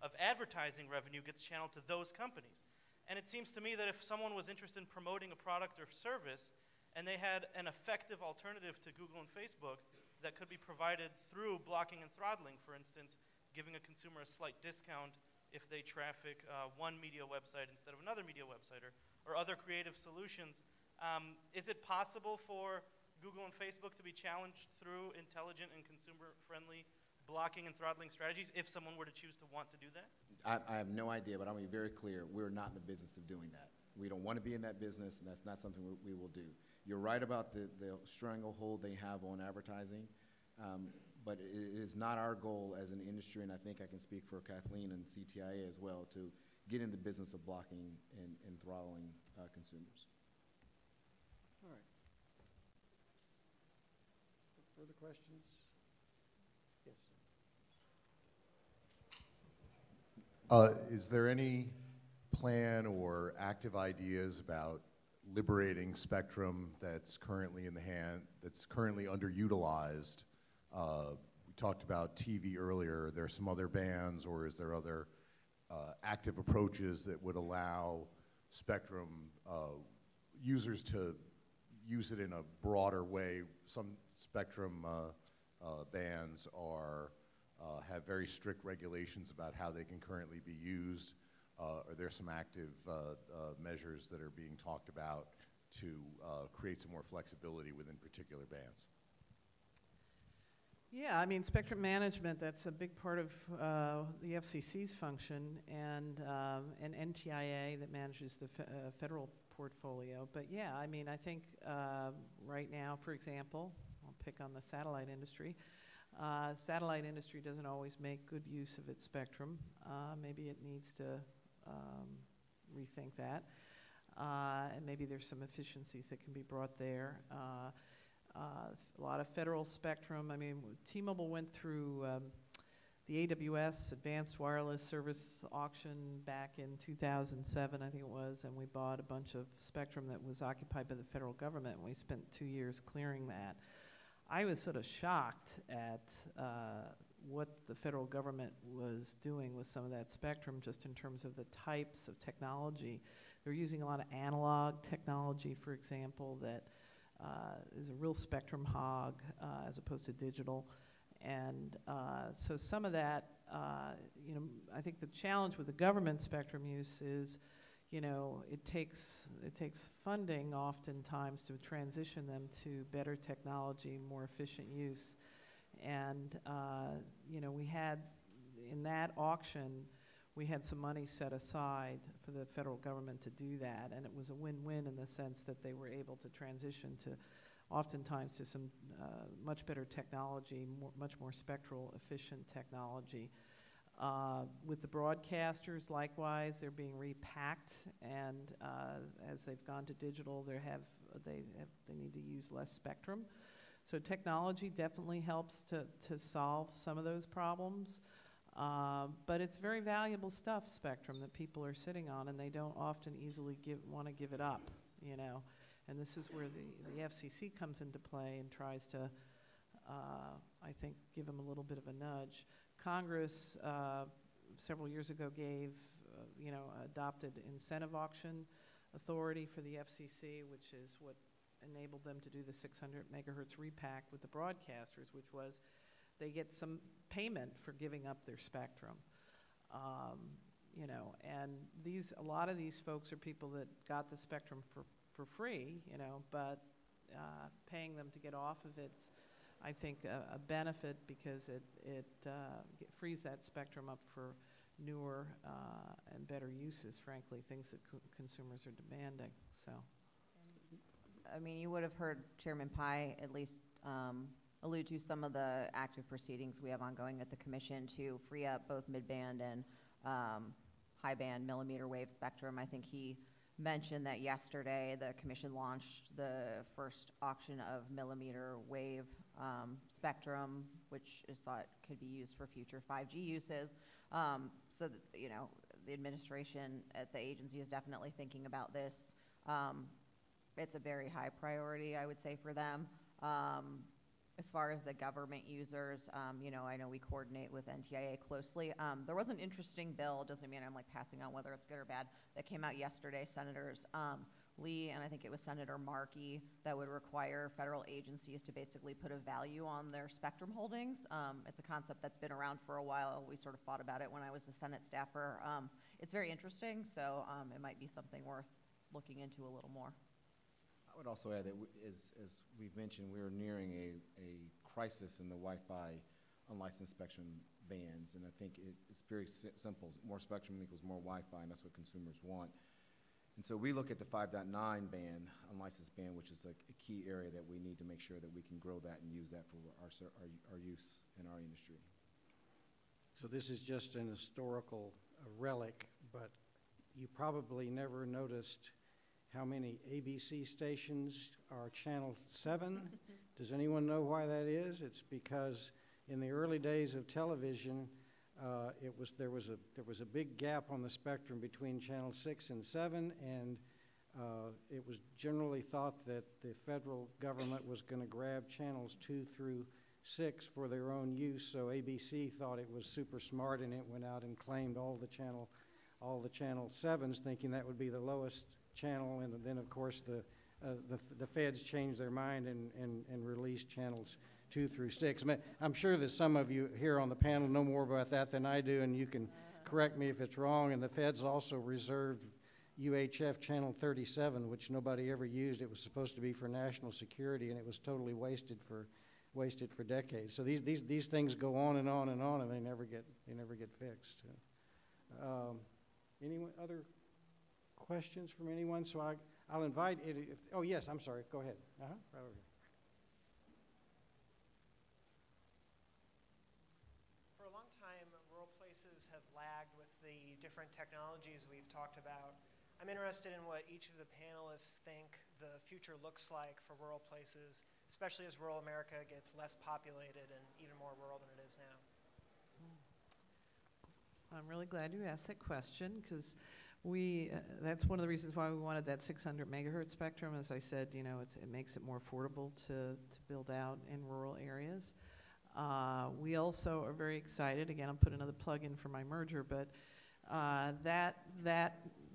of advertising revenue gets channeled to those companies. And it seems to me that if someone was interested in promoting a product or service and they had an effective alternative to Google and Facebook that could be provided through blocking and throttling, for instance, giving a consumer a slight discount if they traffic one media website instead of another media website, or other creative solutions, is it possible for Google and Facebook to be challenged through intelligent and consumer-friendly blocking and throttling strategies if someone were to choose to want to do that? I have no idea, but I'm going to be very clear. We're not in the business of doing that. We don't want to be in that business, and that's not something we will do. You're right about the stranglehold they have on advertising, but it is not our goal as an industry, and I think I can speak for Kathleen and CTIA as well, to get in the business of blocking and throttling consumers. All right. Further questions? Yes. Is there any plan or active ideas about liberating spectrum that's currently in the hand, that's currently underutilized? We talked about TV earlier. There are some other bans, or is there other active approaches that would allow spectrum users to use it in a broader way? Some spectrum bans have very strict regulations about how they can currently be used. Are there some active measures that are being talked about to create some more flexibility within particular bands? Yeah, I mean, spectrum management, that's a big part of the FCC's function, and NTIA that manages the federal portfolio. But yeah, I mean, I think right now, for example, I'll pick on the satellite industry. Satellite industry doesn't always make good use of its spectrum. Maybe it needs to rethink that. And maybe there's some efficiencies that can be brought there. A lot of federal spectrum. I mean, T-Mobile went through the AWS Advanced Wireless Service auction back in 2007, I think it was, and we bought a bunch of spectrum that was occupied by the federal government, and we spent 2 years clearing that. I was sort of shocked at what the federal government was doing with some of that spectrum, just in terms of the types of technology. They're using a lot of analog technology, for example, that is a real spectrum hog as opposed to digital. And so some of that, you know, I think the challenge with the government spectrum use is, you know, it takes funding oftentimes to transition them to better technology, more efficient use. And, you know, we had, in that auction, we had some money set aside for the federal government to do that, and it was a win-win in the sense that they were able to transition to oftentimes to some much better technology, much more spectral efficient technology. With the broadcasters, likewise, they're being repacked, and as they've gone to digital, they need to use less spectrum. So technology definitely helps to solve some of those problems. But it's very valuable stuff, spectrum, that people are sitting on, and they don't often easily want to give it up, you know. And this is where the FCC comes into play and tries to, I think, give them a little bit of a nudge. Congress several years ago adopted incentive auction authority for the FCC, which is what enabled them to do the 600 megahertz repack with the broadcasters, which was they get some payment for giving up their spectrum. And a lot of these folks are people that got the spectrum for free, but paying them to get off of it's, I think, a benefit because it frees that spectrum up for newer and better uses, frankly, things that consumers are demanding. So, I mean, you would have heard Chairman Pai at least allude to some of the active proceedings we have ongoing at the Commission to free up both mid-band and high-band millimeter wave spectrum. I think he mentioned that yesterday the Commission launched the first auction of millimeter wave spectrum, which is thought could be used for future 5G uses. So that, the administration at the agency is definitely thinking about this. It's a very high priority, I would say, for them. As far as the government users, I know we coordinate with NTIA closely. There was an interesting bill, doesn't mean I'm passing on whether it's good or bad, that came out yesterday. Senators Lee and I think it was Senator Markey that would require federal agencies to basically put a value on their spectrum holdings. It's a concept that's been around for a while. We sort of fought about it when I was a Senate staffer. It's very interesting, so it might be something worth looking into a little more. I would also add that, as we've mentioned, we're nearing a crisis in the Wi-Fi unlicensed spectrum bands, and I think it's very simple. More spectrum equals more Wi-Fi, and that's what consumers want. And so we look at the 5.9 band, unlicensed band, which is a key area that we need to make sure that we can grow that and use that for our use in our industry. So this is just an historical relic, but you probably never noticed how many ABC stations are Channel 7. Does anyone know why that is? It's because in the early days of television, there was a big gap on the spectrum between Channel 6 and 7, and it was generally thought that the federal government was going to grab channels 2 through 6 for their own use. So ABC thought it was super smart, and it went out and claimed all the Channel 7s, thinking that would be the lowest channel, and then of course the feds changed their mind and released channels 2 through 6. I'm sure that some of you here on the panel know more about that than I do, and you can correct me if it's wrong. And the feds also reserved UHF channel 37, which nobody ever used. It was supposed to be for national security, and it was totally wasted for decades. So these things go on and on and on, and they never get fixed. Any other questions from anyone? So I'll invite it. Oh yes, I'm sorry. Go ahead. Right over here. For a long time, rural places have lagged with the different technologies we've talked about. I'm interested in what each of the panelists think the future looks like for rural places, especially as rural America gets less populated and even more rural than it is now. I'm really glad you asked that question, because that's one of the reasons why we wanted that 600 megahertz spectrum. As I said, it makes it more affordable to build out in rural areas. We also are very excited. Again, I'll put another plug in for my merger, but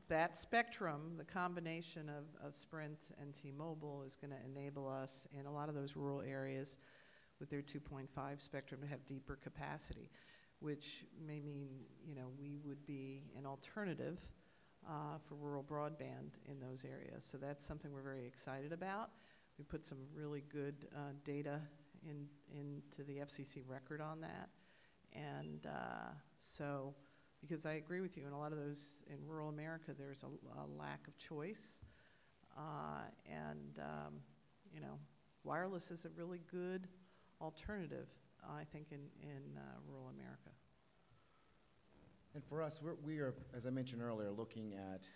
that spectrum, the combination of Sprint and T-Mobile, is going to enable us in a lot of those rural areas with their 2.5 spectrum to have deeper capacity, which may mean we would be an alternative for rural broadband in those areas. So that's something we're very excited about. We put some really good data into the FCC record on that. And so, because I agree with you, in a lot of those, in rural America, there's a lack of choice. wireless is a really good alternative, I think, in rural America. And for us, we are, as I mentioned earlier, looking at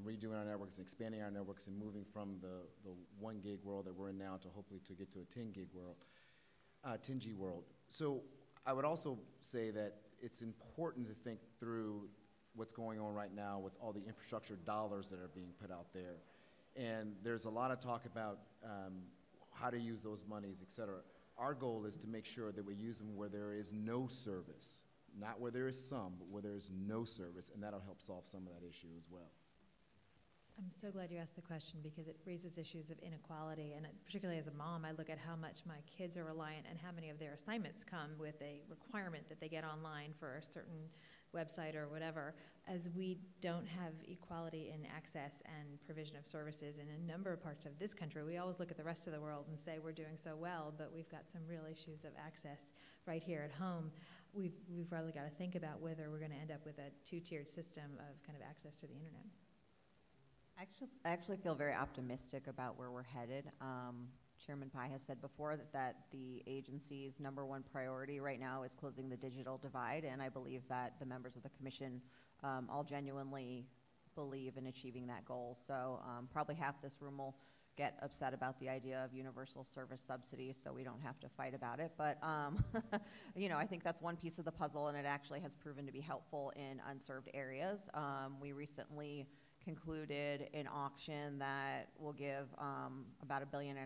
redoing our networks and expanding our networks and moving from the 1 gig world that we're in now to hopefully to get to a 10 gig world, 10G world. So I would also say that it's important to think through what's going on right now with all the infrastructure dollars that are being put out there. And there's a lot of talk about how to use those monies, et cetera. Our goal is to make sure that we use them where there is no service, not where there is some, but where there is no service, and that'll help solve some of that issue as well. I'm so glad you asked the question because it raises issues of inequality, and particularly as a mom, I look at how much my kids are reliant and how many of their assignments come with a requirement that they get online for a certain website or whatever, as we don't have equality in access and provision of services in a number of parts of this country. We always look at the rest of the world and say we're doing so well, but we've got some real issues of access right here at home. We've really got to think about whether we're going to end up with a two-tiered system of kind of access to the internet. I actually feel very optimistic about where we're headed. Chairman Pai has said before that the agency's #1 priority right now is closing the digital divide, and I believe that the members of the commission all genuinely believe in achieving that goal. So probably half this room will get upset about the idea of universal service subsidies, so we don't have to fight about it. But you know, I think that's one piece of the puzzle, and it actually has proven to be helpful in unserved areas. We recently concluded an auction that will give about $1.5 billion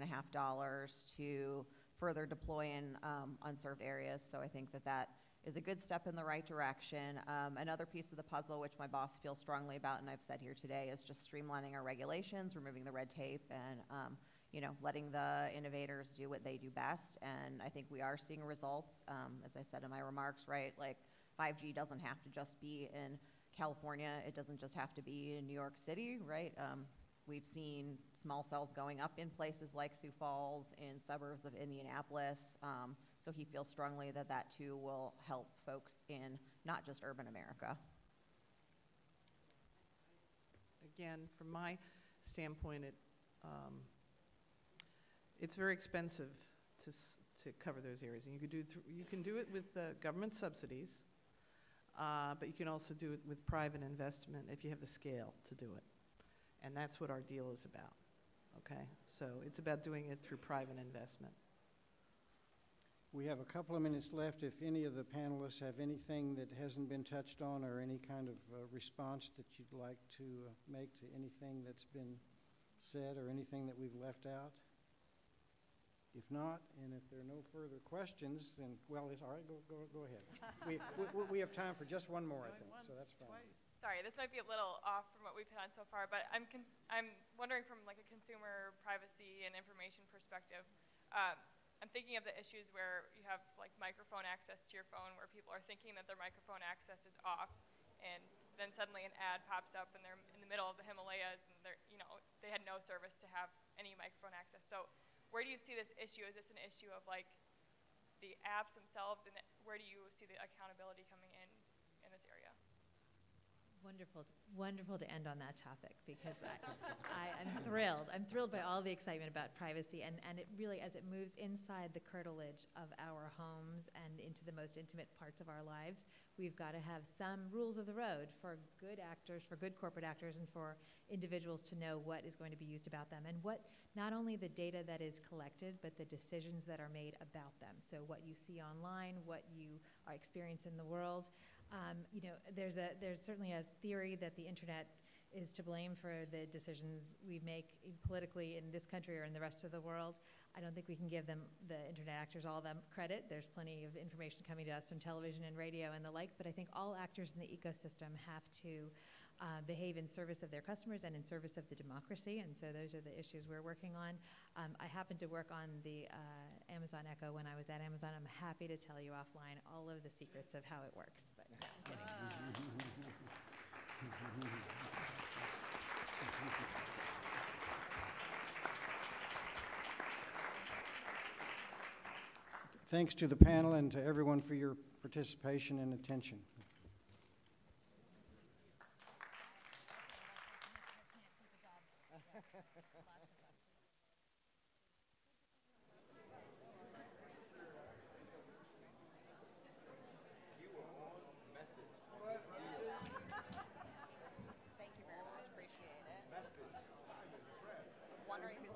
to further deploy in unserved areas. So I think that that is a good step in the right direction. Another piece of the puzzle, which my boss feels strongly about, and I've said here today, is just streamlining our regulations, removing the red tape, and you know, letting the innovators do what they do best. And I think we are seeing results. As I said in my remarks, right? Like 5G doesn't have to just be in California, it doesn't just have to be in New York City, right? We've seen small cells going up in places like Sioux Falls, in suburbs of Indianapolis. So he feels strongly that that too will help folks in not just urban America. Again, from my standpoint, it's very expensive to cover those areas. And you can do it with government subsidies. But you can also do it with private investment if you have the scale to do it. And that's what our deal is about, okay? So it's about doing it through private investment. We have a couple of minutes left. If any of the panelists have anything that hasn't been touched on or any kind of response that you'd like to make to anything that's been said or anything that we've left out. If not, and if there are no further questions, then, well, it's all right, go ahead. We have time for just one more, I think, so that's fine. Sorry, this might be a little off from what we've hit on so far, but I'm wondering from like a consumer privacy and information perspective, I'm thinking of the issues where you have like microphone access to your phone where people are thinking that their microphone access is off, and then suddenly an ad pops up and they're in the middle of the Himalayas and they had no service to have any microphone access. So where do you see this issue? Is this an issue of like the apps themselves, and where do you see the accountability coming in this area? Wonderful to end on that topic because I'm thrilled. I'm thrilled by all the excitement about privacy, and it really, as it moves inside the curtilage of our homes and into the most intimate parts of our lives, we've got to have some rules of the road for good actors, for good corporate actors, and for individuals to know what is going to be used about them, and what, not only the data that is collected, but the decisions that are made about them. So what you see online, what you experience in the world. You know, there's certainly a theory that the internet is to blame for the decisions we make politically in this country or in the rest of the world. I don't think we can give the internet actors all the credit. There's plenty of information coming to us from television and radio and the like, but I think all actors in the ecosystem have to behave in service of their customers and in service of the democracy, and so those are the issues we're working on. I happened to work on the Amazon Echo when I was at Amazon. I'm happy to tell you offline all of the secrets of how it works, but no, I'm kidding. Thanks to the panel and to everyone for your participation and attention. wondering who's